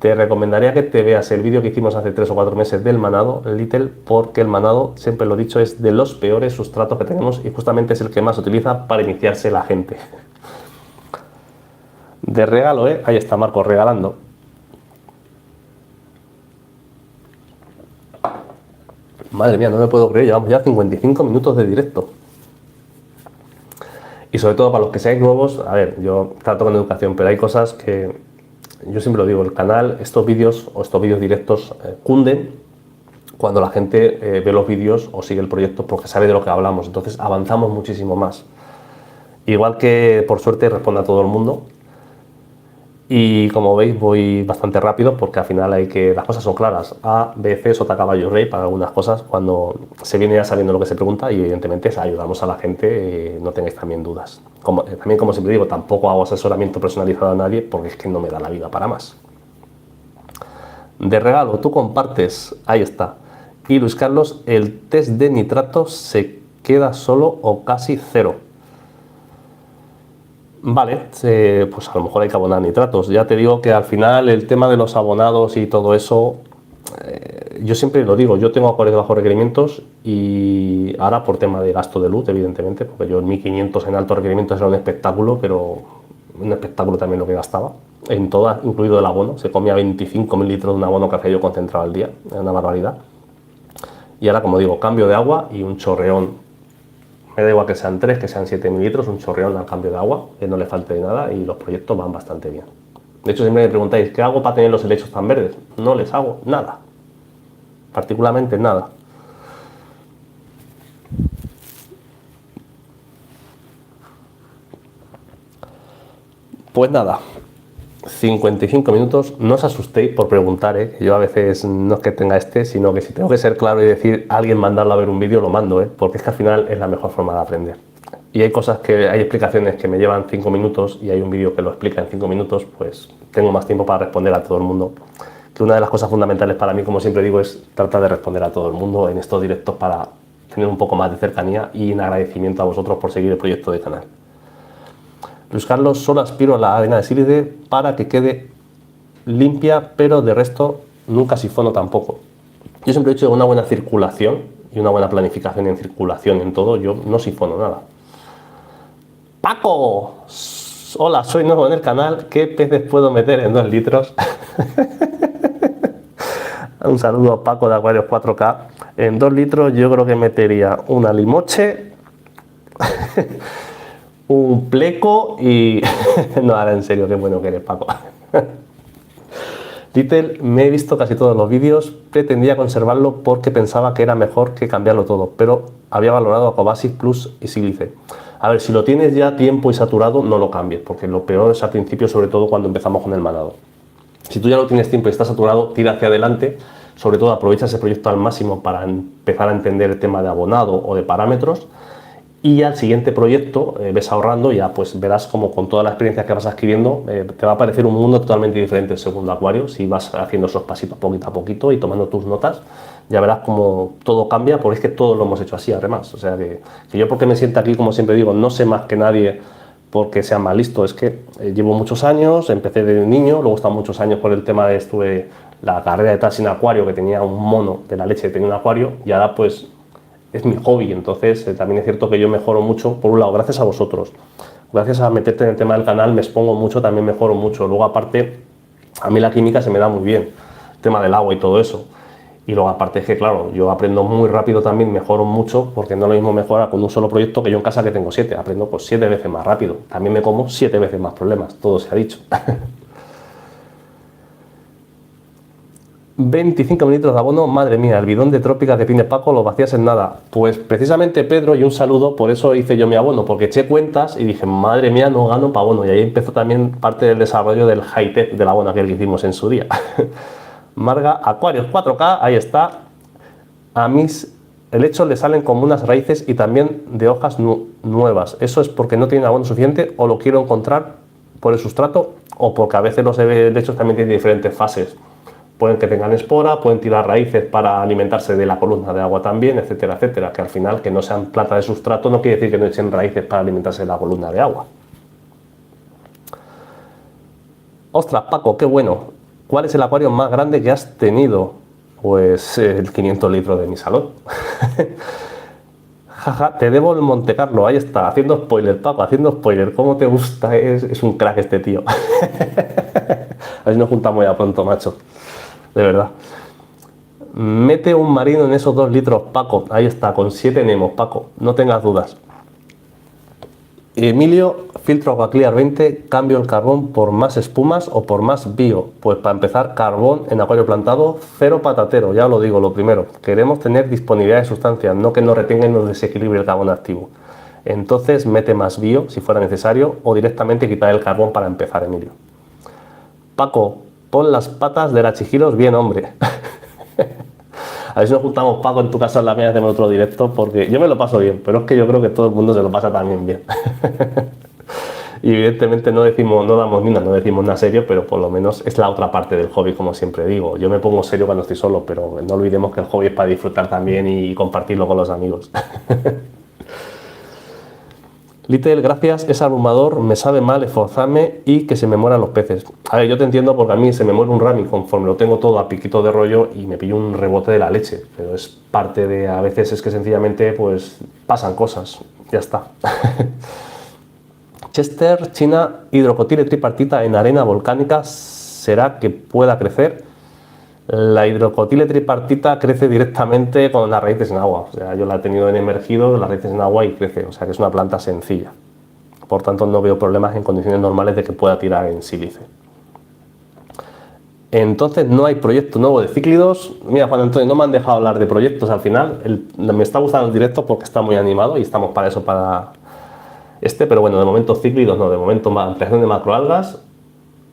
te recomendaría que te veas el vídeo que hicimos hace 3 o 4 meses del manado, Little, porque el manado, siempre lo he dicho, es de los peores sustratos que tenemos y justamente es el que más se utiliza para iniciarse la gente. De regalo, ahí está Marco regalando. Madre mía, no me puedo creer, llevamos ya 55 minutos de directo. Y sobre todo para los que seáis nuevos, a ver, yo trato con educación, pero hay cosas que, yo siempre lo digo, el canal, estos vídeos o estos vídeos directos cunden cuando la gente ve los vídeos o sigue el proyecto porque sabe de lo que hablamos, entonces avanzamos muchísimo más. Igual que por suerte responde a todo el mundo. Y como veis voy bastante rápido porque al final las cosas son claras. A, B, C, sota, caballo, rey para algunas cosas cuando se viene ya sabiendo lo que se pregunta y evidentemente ayudamos a la gente, no tengáis también dudas. También como siempre digo, tampoco hago asesoramiento personalizado a nadie porque es que no me da la vida para más. De regalo, tú compartes, ahí está. Y Luis Carlos, el test de nitratos se queda solo o casi cero. Vale, pues a lo mejor hay que abonar nitratos. Ya te digo que al final el tema de los abonados y todo eso, yo siempre lo digo, yo tengo acuarios de bajos requerimientos y ahora por tema de gasto de luz, evidentemente, porque yo en 1500 en altos requerimientos era un espectáculo, pero un espectáculo también lo que gastaba, en todas, incluido el abono, se comía 25.000 litros de un abono que hacía yo concentrado al día, era una barbaridad. Y ahora, como digo, cambio de agua y un chorreón. Me da igual que sean 3, que sean 7.000 litros, un chorreón al cambio de agua, que no le falte de nada y los proyectos van bastante bien. De hecho, siempre me preguntáis, ¿qué hago para tener los helechos tan verdes? No les hago nada, particularmente nada. Pues nada, 55 minutos, no os asustéis por preguntar, que yo a veces no es que tenga sino que si tengo que ser claro y decir a alguien mandarlo a ver un vídeo, lo mando, porque es que al final es la mejor forma de aprender. Y hay hay explicaciones que me llevan 5 minutos y hay un vídeo que lo explica en 5 minutos, pues tengo más tiempo para responder a todo el mundo. Que una de las cosas fundamentales para mí, como siempre digo, es tratar de responder a todo el mundo en estos directos para tener un poco más de cercanía y un agradecimiento a vosotros por seguir el proyecto de canal. Luis Carlos, solo aspiro a la arena de sílice para que quede limpia, pero de resto nunca sifono tampoco. Yo siempre he dicho una buena circulación y una buena planificación en circulación en todo, yo no sifono nada. ¡Paco! Hola, soy nuevo en el canal, ¿qué peces puedo meter en 2 litros? Un saludo a Paco de Acuarios 4K. En 2 litros yo creo que metería una limoche, un pleco y... No, ahora en serio, qué bueno que eres, Paco. Little, me he visto casi todos los vídeos, pretendía conservarlo porque pensaba que era mejor que cambiarlo todo, pero había valorado Aquabasis Plus y Sílice. A ver, si lo tienes ya tiempo y saturado, no lo cambies, porque lo peor es al principio, sobre todo cuando empezamos con el manado. Si tú ya lo tienes tiempo y está saturado, tira hacia adelante, sobre todo aprovecha ese proyecto al máximo para empezar a entender el tema de abonado o de parámetros, y al siguiente proyecto ves ahorrando y ya pues verás como con toda la experiencia que vas adquiriendo te va a parecer un mundo totalmente diferente el segundo acuario. Si vas haciendo esos pasitos poquito a poquito y tomando tus notas, ya verás como todo cambia, porque es que todos lo hemos hecho así además. O sea que yo, porque me siento aquí, como siempre digo, no sé más que nadie porque sea más listo, es que llevo muchos años, empecé de niño, luego he estado muchos años por el tema de estuve la carrera de taxi en acuario, que tenía un mono de la leche, tenía un acuario, y ahora pues es mi hobby. Entonces también es cierto que yo mejoro mucho, por un lado, gracias a vosotros, gracias a meterte en el tema del canal, me expongo mucho, también mejoro mucho. Luego aparte, a mí la química se me da muy bien, el tema del agua y todo eso. Y luego aparte es que, claro, yo aprendo muy rápido también, mejoro mucho, porque no es lo mismo mejorar con un solo proyecto que yo en casa que tengo 7, aprendo pues 7 veces más rápido. También me como 7 veces más problemas, todo se ha dicho. 25 mililitros de abono, madre mía, el bidón de trópica que tiene Paco lo vacías en nada. Pues precisamente, Pedro, y un saludo, por eso hice yo mi abono, porque eché cuentas y dije, madre mía, no gano para abono. Y ahí empezó también parte del desarrollo del high-tech del abono que hicimos en su día. Marga, Acuarios 4K, ahí está. A mis helechos le salen como unas raíces y también de hojas nuevas. ¿Eso es porque no tienen abono suficiente o lo quiero encontrar por el sustrato o porque a veces los helechos también tienen diferentes fases? Pueden que tengan espora, pueden tirar raíces para alimentarse de la columna de agua también, etcétera, etcétera. Que al final, que no sean plata de sustrato no quiere decir que no echen raíces para alimentarse de la columna de agua. Ostras, Paco, qué bueno. ¿Cuál es el acuario más grande que has tenido? Pues el 500 litros de mi salón. Jaja, te debo el Monte Carlo, ahí está, haciendo spoiler, Paco, haciendo spoiler. ¿Cómo te gusta? Es un crack este tío. A ver si nos juntamos ya pronto, macho. De verdad. Mete un marino en esos 2 litros, Paco. Ahí está, con 7 Nemos, Paco. No tengas dudas. Emilio, filtro Aquaclear 20, cambio el carbón por más espumas o por más bio. Pues para empezar, carbón en acuario plantado, cero patatero, ya os lo digo, lo primero. Queremos tener disponibilidad de sustancias, no que nos retenga y nos desequilibre el carbón activo. Entonces mete más bio si fuera necesario o directamente quitar el carbón para empezar, Emilio. Paco, pon las patas de la Chijiros bien, hombre. A ver si nos juntamos, Paco, en tu casa, en la mía, hacemos otro directo, porque yo me lo paso bien, pero es que yo creo que todo el mundo se lo pasa también bien. Y evidentemente no damos no decimos nada serio, pero por lo menos es la otra parte del hobby, como siempre digo. Yo me pongo serio cuando estoy solo, pero no olvidemos que el hobby es para disfrutar también y compartirlo con los amigos. Little, gracias, es abrumador, me sabe mal esforzarme y que se me mueran los peces. A ver, yo te entiendo porque a mí se me muere un rami conforme lo tengo todo a piquito de rollo y me pillo un rebote de la leche, pero es parte de, a veces es que sencillamente pues pasan cosas, ya está. Chester, China, hidrocotile tripartita en arena volcánica, ¿será que pueda crecer? La hidrocotile tripartita crece directamente con las raíces en agua. O sea, yo la he tenido en emergido, las raíces en agua y crece. O sea, que es una planta sencilla. Por tanto, no veo problemas en condiciones normales de que pueda tirar en sílice. Entonces, no hay proyecto nuevo de cíclidos. Mira, Juan Antonio, no me han dejado hablar de proyectos al final. Me está gustando el directo porque está muy animado y estamos para eso, para pero bueno, de momento cíclidos no. De momento, ampliación de macroalgas.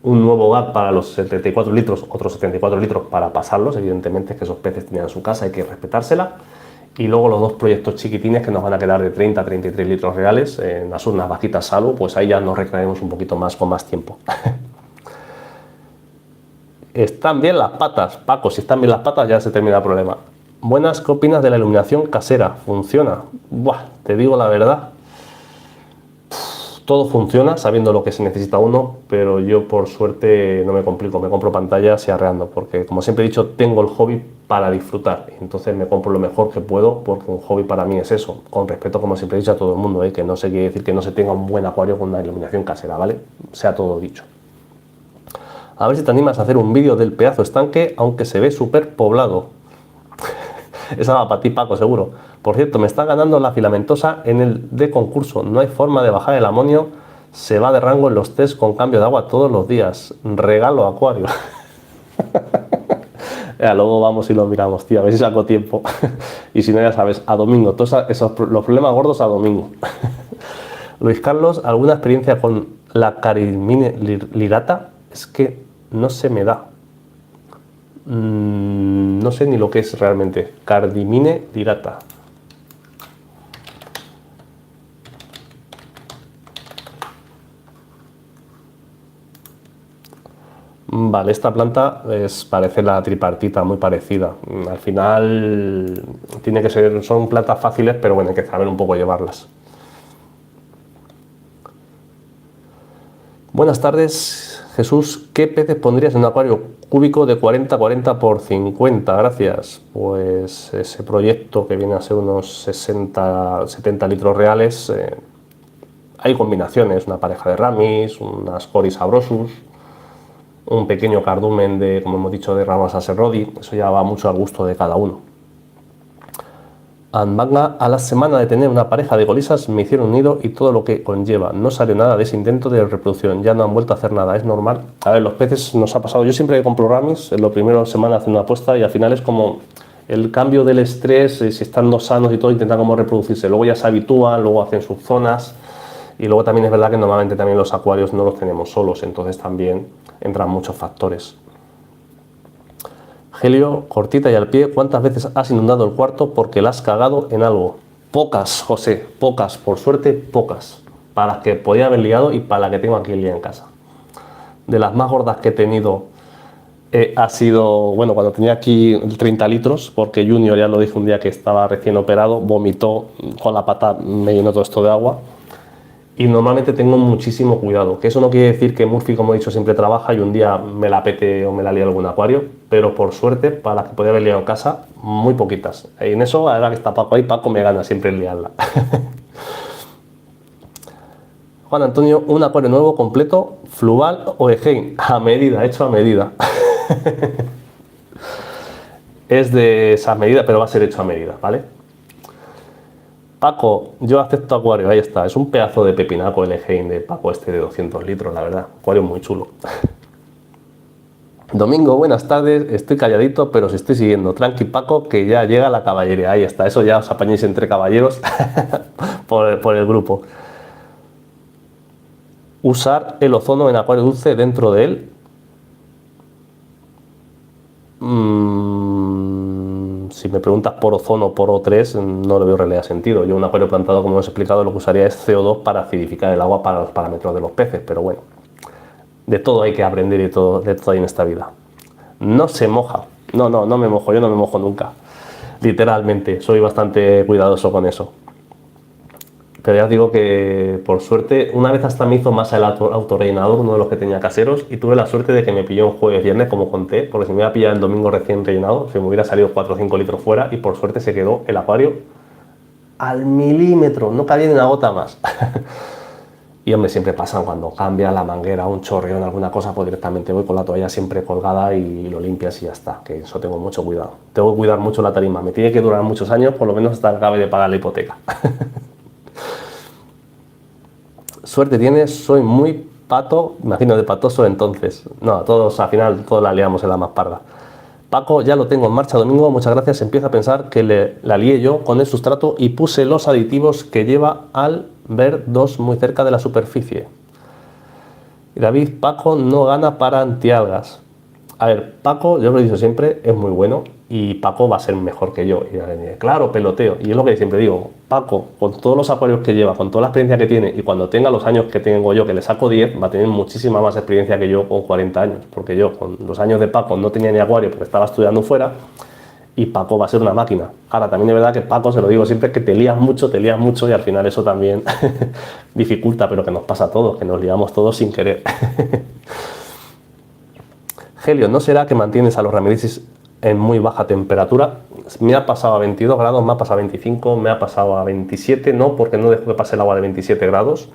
Un nuevo GAP para los 74 litros, otros 74 litros para pasarlos, evidentemente es que esos peces tenían su casa, hay que respetársela. Y luego los 2 proyectos chiquitines que nos van a quedar de 30 a 33 litros reales, en las urnas bajitas salvo, pues ahí ya nos recrearemos un poquito más con más tiempo. Están bien las patas, Paco, si están bien las patas ya se termina el problema. Buenas, ¿qué opinas de la iluminación casera? ¿Funciona? Buah, te digo la verdad. Todo funciona sabiendo lo que se necesita uno, pero yo por suerte no me complico, me compro pantallas y arreando, porque como siempre he dicho, tengo el hobby para disfrutar, entonces me compro lo mejor que puedo, porque un hobby para mí es eso, con respeto, como siempre he dicho, a todo el mundo, que no se quiere decir que no se tenga un buen acuario con una iluminación casera, ¿vale? Sea todo dicho. A ver si te animas a hacer un vídeo del pedazo estanque, aunque se ve súper poblado. Esa va para ti, Paco, seguro. Por cierto, me está ganando la filamentosa en el de concurso. No hay forma de bajar el amonio. Se va de rango en los test con cambio de agua todos los días. Regalo acuario. Ya, luego vamos y lo miramos, tío. A ver si saco tiempo. Y si no, ya sabes, a domingo. Todos los problemas gordos a domingo. Luis Carlos, ¿alguna experiencia con la carimine lirata? Es que no se me da. No sé ni lo que es realmente. Cardimine lirata. Vale, esta planta parece la tripartita, muy parecida. Al final tiene que ser, son plantas fáciles, pero bueno, hay que saber un poco llevarlas. Buenas tardes, Jesús. ¿Qué peces pondrías en un acuario cúbico de 40-40 por 50? Gracias. Pues ese proyecto que viene a ser unos 60-70 litros reales. Hay combinaciones, una pareja de ramis, unas coris abrosus, un pequeño cardumen de, como hemos dicho, de ramas aserrodi. Eso ya va mucho al gusto de cada uno. Anbanga, a la semana de tener una pareja de golisas me hicieron un nido y todo lo que conlleva. No salió nada de ese intento de reproducción, ya no han vuelto a hacer nada, es normal. A ver, los peces nos ha pasado, yo siempre que compro ramis, en la primera semana hacen una apuesta y al final es como el cambio del estrés, si están los sanos y todo, intentan como reproducirse. Luego ya se habitúan, luego hacen sus zonas y luego también es verdad que normalmente también los acuarios no los tenemos solos, entonces también entran muchos factores. Helio, cortita y al pie, ¿cuántas veces has inundado el cuarto porque la has cagado en algo? Pocas, José, pocas, por suerte pocas. Para las que podía haber liado y para las que tengo aquí el día en casa. De las más gordas que he tenido ha sido, bueno, cuando tenía aquí 30 litros, porque Junior, ya lo dije un día que estaba recién operado, vomitó con la pata, me llenó todo esto de agua. Y normalmente tengo muchísimo cuidado, que eso no quiere decir que Murphy, como he dicho, siempre trabaja y un día me la pete o me la lía algún acuario, pero por suerte, para las que podía haber liado en casa, muy poquitas. Y en eso, ahora que está Paco ahí, Paco me gana siempre en liarla. Juan Antonio, un acuario nuevo, completo, fluval o Egein, a medida, hecho a medida. Es de esa medida, pero va a ser hecho a medida, ¿vale? Paco, yo acepto acuario, ahí está. Es un pedazo de pepinaco el Egein de Paco este de 200 litros, la verdad. Acuario muy chulo. Domingo, buenas tardes. Estoy calladito, pero os estoy siguiendo. Tranqui, Paco, que ya llega la caballería. Ahí está. Eso ya os apañéis entre caballeros por el grupo. Usar el ozono en acuario dulce dentro de él. Si me preguntas por ozono o por O3, no le veo realidad sentido. Yo un acuario plantado, como os he explicado, lo que usaría es CO2 para acidificar el agua para los parámetros de los peces, pero bueno, de todo hay que aprender y de todo hay en esta vida. No se moja. No me mojo, yo no me mojo nunca. Literalmente, soy bastante cuidadoso con eso. Pero ya os digo que, por suerte, una vez hasta me hizo masa el autorrellenador, uno de los que tenía caseros, y tuve la suerte de que me pilló un jueves viernes, como conté, porque si me hubiera pillado el domingo recién rellenado, se me hubiera salido 4 o 5 litros fuera, y por suerte se quedó el acuario al milímetro, no cabía ni una gota más. Y hombre, siempre pasan cuando cambia la manguera, un chorreón, alguna cosa, pues directamente voy con la toalla siempre colgada y lo limpias y ya está, que eso tengo mucho cuidado. Tengo que cuidar mucho la tarima, me tiene que durar muchos años, por lo menos hasta que acabe de pagar la hipoteca. Suerte tienes, soy muy pato, imagino de patoso entonces. No, todos al final, todos la liamos en la más parda. Paco, ya lo tengo en marcha, Domingo, muchas gracias. Empiezo a pensar que la lié yo con el sustrato y puse los aditivos que lleva al ver 2 muy cerca de la superficie. Y David, Paco no gana para antialgas. A ver, Paco, yo lo he dicho siempre, es muy bueno y Paco va a ser mejor que yo. Y claro, peloteo. Y es lo que siempre digo, Paco, con todos los acuarios que lleva, con toda la experiencia que tiene y cuando tenga los años que tengo yo, que le saco 10, va a tener muchísima más experiencia que yo con 40 años. Porque yo con los años de Paco no tenía ni acuario porque estaba estudiando fuera y Paco va a ser una máquina. Ahora, también es verdad que Paco, se lo digo siempre, que te lías mucho y al final eso también dificulta, pero que nos pasa a todos, que nos liamos todos sin querer. Helio, ¿no será que mantienes a los Ramirisis en muy baja temperatura? Me ha pasado a 22 grados, me ha pasado a 25, me ha pasado a 27, no, porque no dejo que pase el agua de 27 grados.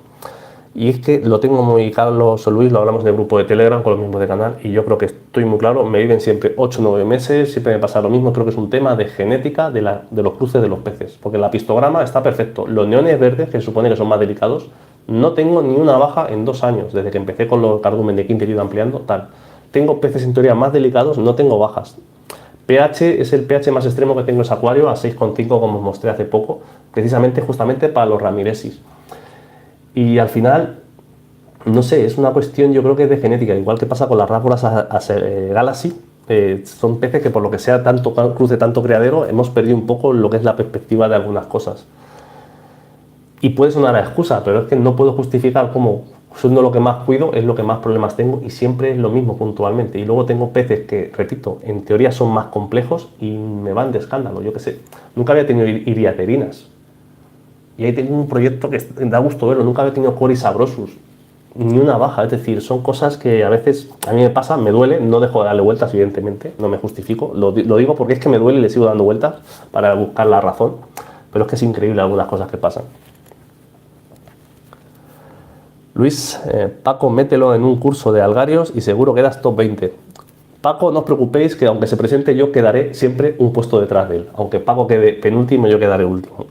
Y es que lo tengo muy Carlos o Luis, lo hablamos en el grupo de Telegram con los miembros del canal y yo creo que estoy muy claro, me viven siempre 8 o 9 meses, siempre me pasa lo mismo, creo que es un tema de genética de los cruces de los peces, porque el apistograma está perfecto. Los neones verdes, que se supone que son más delicados, no tengo ni una baja en 2 años, desde que empecé con los cardumen de quinta y ido ampliando, tal. Tengo peces en teoría más delicados, no tengo bajas. pH es el pH más extremo que tengo en ese acuario, a 6,5 como os mostré hace poco, precisamente justamente para los Ramiresis. Y al final, no sé, es una cuestión yo creo que es de genética, igual que pasa con las rábolas Galaxy, son peces que por lo que sea tanto cruce, tanto criadero, hemos perdido un poco lo que es la perspectiva de algunas cosas. Y puede sonar a excusa, pero es que no puedo justificar cómo, siendo lo que más cuido, es lo que más problemas tengo y siempre es lo mismo puntualmente. Y luego tengo peces que, repito, en teoría son más complejos y me van de escándalo, yo qué sé. Nunca había tenido iriaterinas. Y ahí tengo un proyecto que da gusto verlo, nunca había tenido Coris sabrosus, ni una baja, es decir, son cosas que a veces a mí me pasa, me duele, no dejo de darle vueltas, evidentemente, no me justifico, lo digo porque es que me duele y le sigo dando vueltas para buscar la razón, pero es que es increíble algunas cosas que pasan. Luis, Paco, mételo en un curso de algarios y seguro quedas top 20. Paco, no os preocupéis que aunque se presente yo quedaré siempre un puesto detrás de él, aunque Paco quede penúltimo yo quedaré último.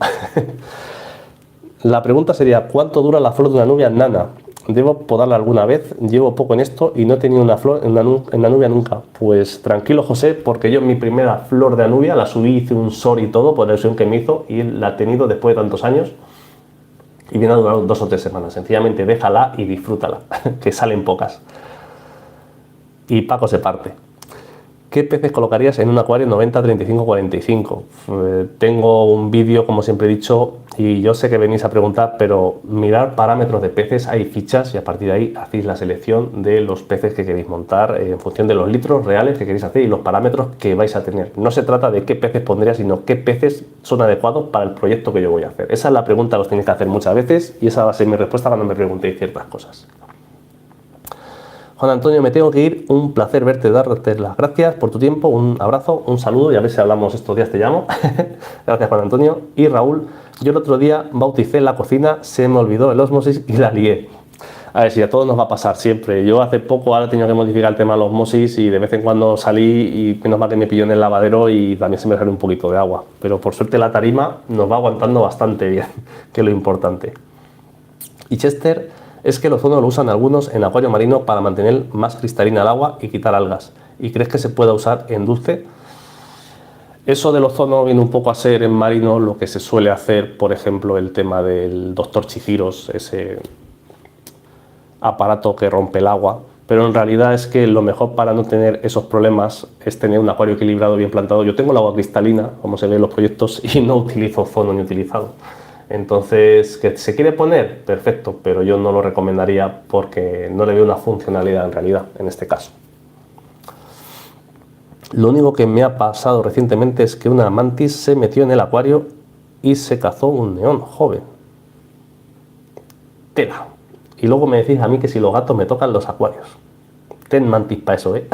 La pregunta sería, ¿cuánto dura la flor de una nubia nana? ¿Debo podarla alguna vez? Llevo poco en esto y no he tenido una flor en la nubia nunca. Pues tranquilo, José, porque yo mi primera flor de anubia la subí, hice un SOR y todo por la ilusión que me hizo y la he tenido después de tantos años y viene a durar 2 o 3 semanas. Sencillamente déjala y disfrútala, que salen pocas. Y Paco se parte. ¿qué peces colocarías en un acuario 90, 35, 45? Tengo un vídeo, como siempre he dicho, y yo sé que venís a preguntar, pero mirar parámetros de peces, hay fichas y a partir de ahí hacéis la selección de los peces que queréis montar en función de los litros reales que queréis hacer y los parámetros que vais a tener. No se trata de qué peces pondría, sino qué peces son adecuados para el proyecto que yo voy a hacer. Esa es la pregunta que os tenéis que hacer muchas veces y esa va a ser mi respuesta cuando me preguntéis ciertas cosas. Juan Antonio, me tengo que ir. Un placer verte, darte las gracias por tu tiempo. Un abrazo, un saludo y a ver si hablamos estos días, te llamo. Gracias, Juan Antonio. Y Raúl, yo el otro día bauticé la cocina, se me olvidó el ósmosis y la lié. A ver, si a todos nos va a pasar siempre. Yo hace poco ahora he tenido que modificar el tema de la osmosis y de vez en cuando salí y menos mal que me pilló en el lavadero y también se me salió un poquito de agua. Pero por suerte la tarima nos va aguantando bastante bien, que es lo importante. Y Chester, es que el ozono lo usan algunos en acuario marino para mantener más cristalina el agua y quitar algas. ¿Y crees que se pueda usar en dulce? Eso del ozono viene un poco a ser en marino lo que se suele hacer, por ejemplo, el tema del Dr. Chiziros, ese aparato que rompe el agua. Pero en realidad es que lo mejor para no tener esos problemas es tener un acuario equilibrado, bien plantado. Yo tengo el agua cristalina, como se ve en los proyectos, y no utilizo ozono ni utilizado. Entonces, ¿que se quiere poner? Perfecto, pero yo no lo recomendaría porque no le veo una funcionalidad en realidad, en este caso. Lo único que me ha pasado recientemente es que una mantis se metió en el acuario y se cazó un neón joven. Tela. Y luego me decís a mí que si los gatos me tocan los acuarios. Ten mantis para eso, ¿eh?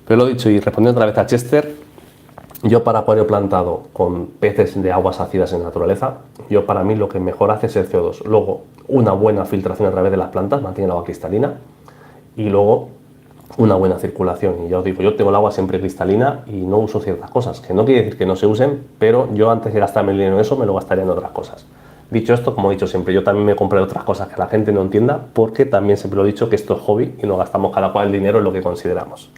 Pero lo dicho, y respondiendo otra vez a Chester, yo para acuario plantado con peces de aguas ácidas en naturaleza, yo para mí lo que mejor hace es el CO2. Luego, una buena filtración a través de las plantas, mantiene el agua cristalina, y luego una buena circulación. Y ya os digo, yo tengo el agua siempre cristalina y no uso ciertas cosas, que no quiere decir que no se usen, pero yo antes de gastarme el dinero en eso, me lo gastaría en otras cosas. Dicho esto, como he dicho siempre, yo también me compré otras cosas que la gente no entienda, porque también siempre lo he dicho que esto es hobby y nos gastamos cada cual el dinero en lo que consideramos.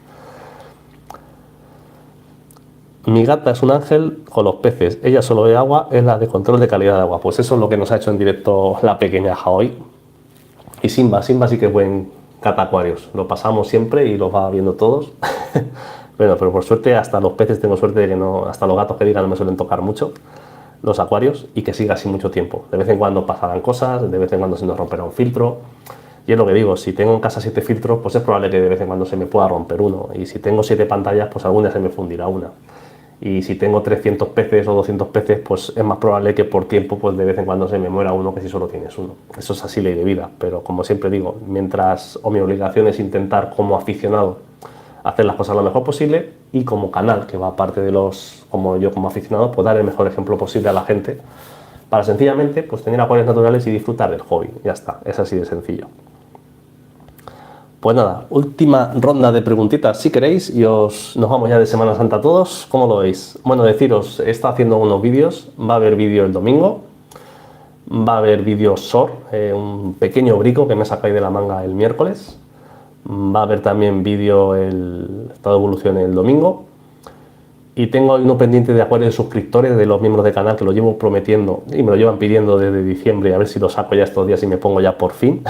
Mi gata es un ángel con los peces, ella solo ve agua, es la de control de calidad de agua. Pues eso es lo que nos ha hecho en directo la pequeña hoy. Y Simba sí que es buen cata acuarios, lo pasamos siempre y los va viendo todos. Bueno, pero por suerte hasta los peces tengo suerte de que no, hasta los gatos que digan no me suelen tocar mucho los acuarios y que siga así mucho tiempo. De vez en cuando pasarán cosas, de vez en cuando se nos romperá un filtro. Y es lo que digo, si tengo en casa 7 filtros, pues es probable que de vez en cuando se me pueda romper uno. Y si tengo 7 pantallas, pues alguna se me fundirá una. Y si tengo 300 peces o 200 peces, pues es más probable que por tiempo pues de vez en cuando se me muera uno que si solo tienes uno. Eso es así ley de vida, pero como siempre digo, mientras o mi obligación es intentar como aficionado hacer las cosas lo mejor posible y como canal, que va aparte de los, como yo como aficionado, pues dar el mejor ejemplo posible a la gente para sencillamente pues tener acuarios naturales y disfrutar del hobby. Ya está, es así de sencillo. Pues nada, última ronda de preguntitas si queréis y nos vamos ya de Semana Santa todos. ¿Cómo lo veis? Bueno, deciros, he estado haciendo unos vídeos, va a haber vídeo el domingo, va a haber vídeo SOR, un pequeño brico que me sacáis de la manga el miércoles, va a haber también vídeo el estado de evolución el domingo y tengo uno pendiente de acuarios de suscriptores de los miembros del canal que lo llevo prometiendo y me lo llevan pidiendo desde diciembre, a ver si lo saco ya estos días y me pongo ya por fin.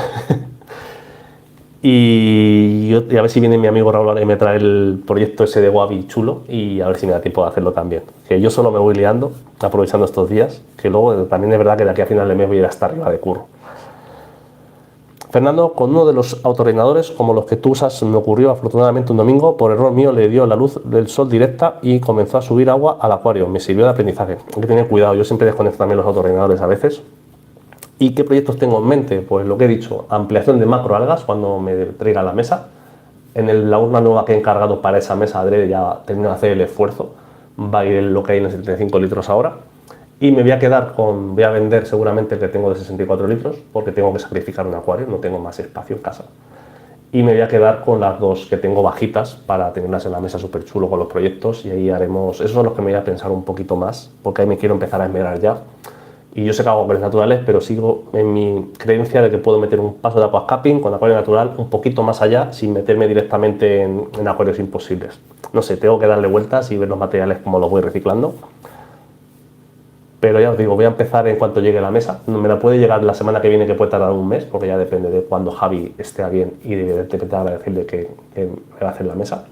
Y a ver si viene mi amigo Raúl ahora y me trae el proyecto ese de Wabi chulo y a ver si me da tiempo de hacerlo también. Que yo solo me voy liando, aprovechando estos días, que luego también es verdad que de aquí a final de mes voy a ir hasta arriba de curro. Fernando, con uno de los autorreinadores como los que tú usas, me ocurrió afortunadamente un domingo, por error mío le dio la luz del sol directa y comenzó a subir agua al acuario. Me sirvió de aprendizaje. Hay que tener cuidado, yo siempre desconecto también los autorreinadores a veces. ¿Y qué proyectos tengo en mente? Pues lo que he dicho, ampliación de macroalgas cuando me traiga la mesa. En la urna nueva que he encargado para esa mesa adrede ya termino de hacer el esfuerzo. Va a ir lo que hay en 75 litros ahora. Y me voy a quedar con, voy a vender seguramente el que tengo de 64 litros porque tengo que sacrificar un acuario, no tengo más espacio en casa. Y me voy a quedar con las dos que tengo bajitas para tenerlas en la mesa súper chulo con los proyectos y ahí haremos, esos son los que me voy a pensar un poquito más porque ahí me quiero empezar a esmerar ya. Y yo sé que hago acuarios naturales, pero sigo en mi creencia de que puedo meter un paso de aquascaping con acuario natural un poquito más allá sin meterme directamente en acuarios imposibles. No sé, tengo que darle vueltas y ver los materiales como los voy reciclando. pero ya os digo, voy a empezar en cuanto llegue la mesa. Me la puede llegar la semana que viene, que puede tardar un mes, porque ya depende de cuando Javi esté bien y de decirle que me va a hacer la mesa.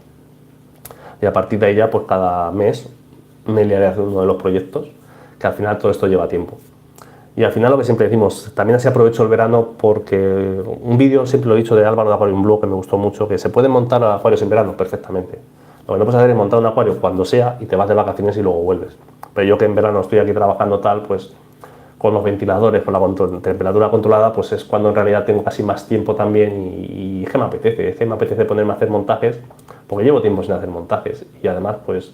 Y a partir de ahí ya, pues cada mes me liaré a hacer uno de los proyectos, que al final todo esto lleva tiempo. Y al final lo que siempre decimos, también así aprovecho el verano, porque un vídeo, siempre lo he dicho, de Álvaro de Aquarium Blue, que me gustó mucho, que se pueden montar acuarios en verano perfectamente. Lo que no puedes hacer es montar un acuario cuando sea y te vas de vacaciones y luego vuelves. Pero yo, que en verano estoy aquí trabajando tal, pues con los ventiladores, con la temperatura controlada, pues es cuando en realidad tengo casi más tiempo también, y es que me apetece ponerme a hacer montajes, porque llevo tiempo sin hacer montajes, y además pues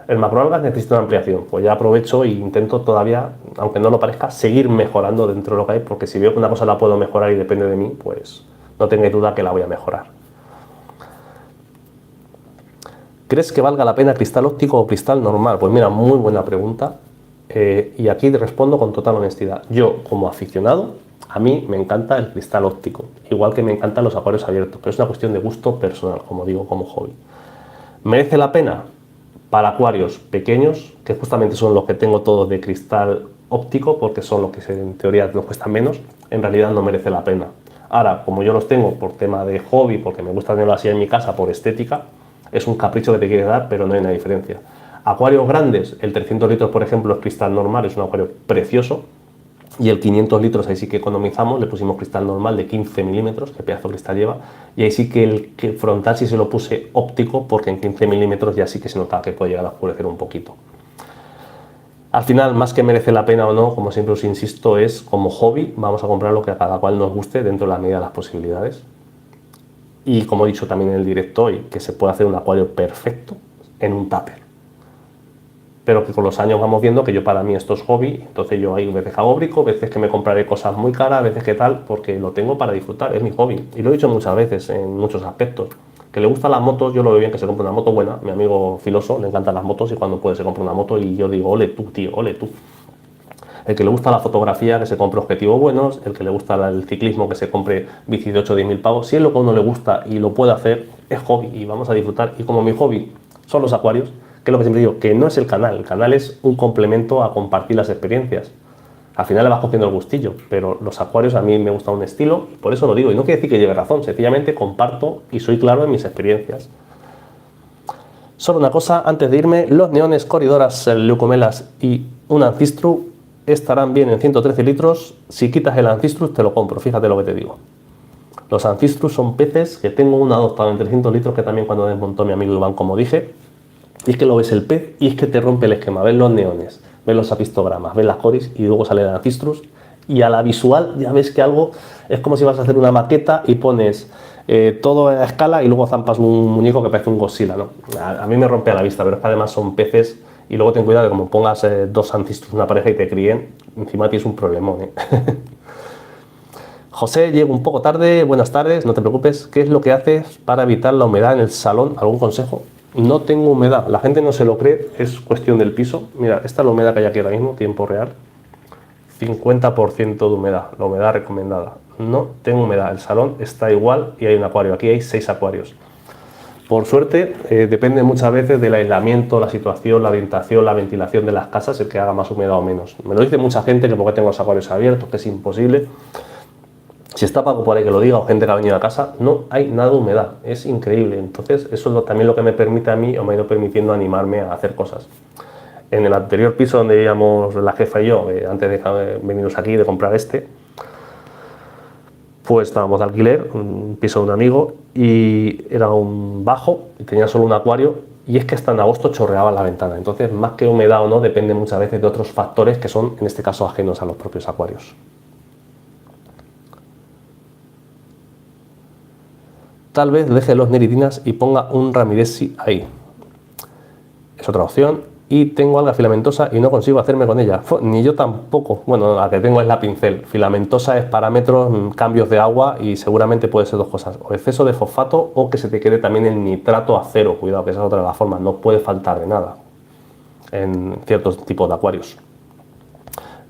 el macroalgas necesita una ampliación. Pues ya aprovecho e intento todavía, aunque no lo parezca, seguir mejorando dentro de lo que hay, porque si veo que una cosa la puedo mejorar y depende de mí, pues no tengáis duda que la voy a mejorar. ¿Crees que valga la pena cristal óptico o cristal normal? Pues mira, muy buena pregunta, y aquí te respondo con total honestidad. Yo, como aficionado, a mí me encanta el cristal óptico, igual que me encantan los acuarios abiertos, pero es una cuestión de gusto personal, como digo, como hobby. ¿Merece la pena? Para acuarios pequeños, que justamente son los que tengo todos de cristal óptico, porque son los que en teoría nos cuestan menos, en realidad no merece la pena. Ahora, como yo los tengo por tema de hobby, porque me gusta tenerlo así en mi casa por estética, es un capricho que te quieres dar, pero no hay una diferencia. Acuarios grandes, el 300 litros, por ejemplo, es cristal normal, es un acuario precioso, y el 500 litros ahí sí que economizamos, le pusimos cristal normal de 15 milímetros, que pedazo de cristal lleva, y ahí sí que el frontal sí se lo puse óptico, porque en 15 milímetros ya sí que se nota que puede llegar a oscurecer un poquito. Al final, más que merece la pena o no, como siempre os insisto, es como hobby, vamos a comprar lo que a cada cual nos guste dentro de la medida de las posibilidades. Y como he dicho también en el directo hoy, que se puede hacer un acuario perfecto en un tupper. Pero que con los años vamos viendo que para mí esto es hobby, entonces yo hay veces que hago brico, veces que me compraré cosas muy caras, veces que tal, porque lo tengo para disfrutar, es mi hobby. Y lo he dicho muchas veces en muchos aspectos. Que le gustan las motos, yo lo veo bien que se compre una moto buena. Mi amigo Filoso le encantan las motos y cuando puede se compra una moto, y yo digo, ole tú, tío, ole tú. El que le gusta la fotografía, que se compre objetivos buenos. El que le gusta el ciclismo, que se compre bici de 8 o 10 mil pavos. Si es lo que a uno le gusta y lo puede hacer, es hobby y vamos a disfrutar. Y como mi hobby son los acuarios, que es lo que siempre digo, que no es el canal es un complemento a compartir las experiencias. Al final le vas cogiendo el gustillo, pero los acuarios a mí me gusta un estilo, y por eso lo digo, y no quiere decir que lleve razón, sencillamente comparto y soy claro en mis experiencias. Solo una cosa antes de irme, los neones, coridoras, leucomelas y un ancistru estarán bien en 113 litros. Si quitas el ancistrus te lo compro, fíjate lo que te digo. Los ancistrus son peces que tengo uno adoptado en 300 litros, que también cuando desmontó mi amigo Iván, como dije, y es que lo ves el pez y es que te rompe el esquema. Ves los neones, ves los apistogramas, ves las coris y luego sale el ancistrus, y a la visual ya ves que algo es como si vas a hacer una maqueta y pones todo a escala y luego zampas un muñeco que parece un Godzilla, ¿no? A mí me rompe a la vista, pero es que además son peces, y luego ten cuidado que como pongas dos ancistrus en una pareja y te críen, encima tienes un problemón, ¿eh? José, llego un poco tarde, buenas tardes, no te preocupes. ¿Qué es lo que haces para evitar la humedad en el salón? ¿Algún consejo? No tengo humedad, la gente no se lo cree, es cuestión del piso. Mira, esta es la humedad que hay aquí ahora mismo, tiempo real. 50% de humedad, la humedad recomendada. No tengo humedad, el salón está igual y hay un acuario. Aquí hay 6 acuarios. Por suerte, depende muchas veces del aislamiento, la situación, la orientación, la ventilación de las casas, el que haga más humedad o menos. Me lo dice mucha gente que porque tengo los acuarios abiertos, que es imposible. Si está Paco por ahí que lo diga, o gente que ha venido a casa, no hay nada de humedad, es increíble. Entonces eso es también lo que me permite a mí, o me ha ido permitiendo animarme a hacer cosas. En el anterior piso donde vivíamos la jefa y yo, antes de venirnos aquí, de comprar este, pues estábamos de alquiler, un piso de un amigo, y era un bajo, y tenía solo un acuario, y es que hasta en agosto chorreaba la ventana. Entonces, más que humedad o no, depende muchas veces de otros factores que son, en este caso, ajenos a los propios acuarios. Tal vez deje los neridinas y ponga un ramirezi ahí. Es otra opción. Y tengo alga filamentosa y no consigo hacerme con ella. Ni yo tampoco. Bueno, la que tengo es la pincel. Filamentosa es parámetros, cambios de agua, y seguramente puede ser dos cosas. O exceso de fosfato o que se te quede también el nitrato a cero. Cuidado, que esa es otra de las formas. No puede faltar de nada en ciertos tipos de acuarios.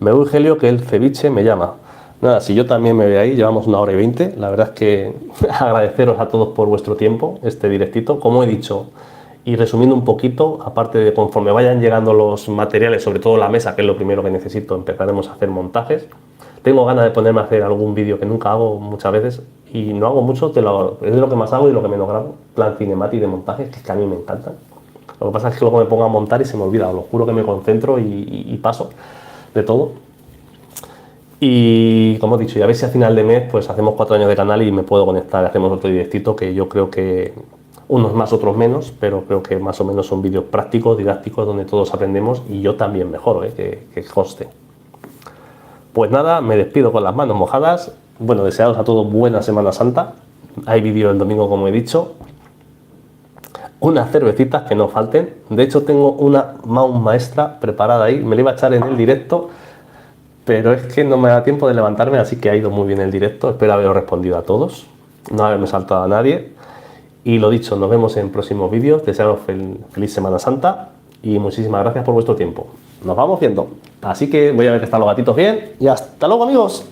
Me voy, Helio, que el ceviche me llama. Nada, si yo también me veo ahí, llevamos 1 hora y 20. La verdad es que agradeceros a todos por vuestro tiempo, este directito. Como he dicho, Y resumiendo un poquito, aparte de conforme vayan llegando los materiales, sobre todo la mesa, que es lo primero que necesito, empezaremos a hacer montajes. Tengo ganas de ponerme a hacer algún vídeo que nunca hago muchas veces y no hago mucho, es de lo que más hago y lo que menos grabo, plan cinemático de montajes, que es que a mí me encantan. Lo que pasa es que luego me pongo a montar y se me olvida, os lo juro que me concentro y paso de todo. Y como he dicho, y a ver si a final de mes pues hacemos 4 años de canal y me puedo conectar, hacemos otro directito que yo creo que unos más, otros menos, pero creo que más o menos son vídeos prácticos, didácticos, donde todos aprendemos y yo también mejoro, que conste. Pues nada, me despido con las manos mojadas. Bueno, desearos a todos buena Semana Santa. Hay vídeo el domingo, como he dicho. Unas cervecitas que no falten. De hecho, tengo una mouse maestra preparada ahí. Me la iba a echar en el directo, pero es que no me da tiempo de levantarme, así que ha ido muy bien el directo. Espero haberos respondido a todos, no haberme saltado a nadie. Y lo dicho, nos vemos en próximos vídeos. Desearos feliz Semana Santa y muchísimas gracias por vuestro tiempo. Nos vamos viendo. Así que voy a ver que están los gatitos bien y hasta luego, amigos.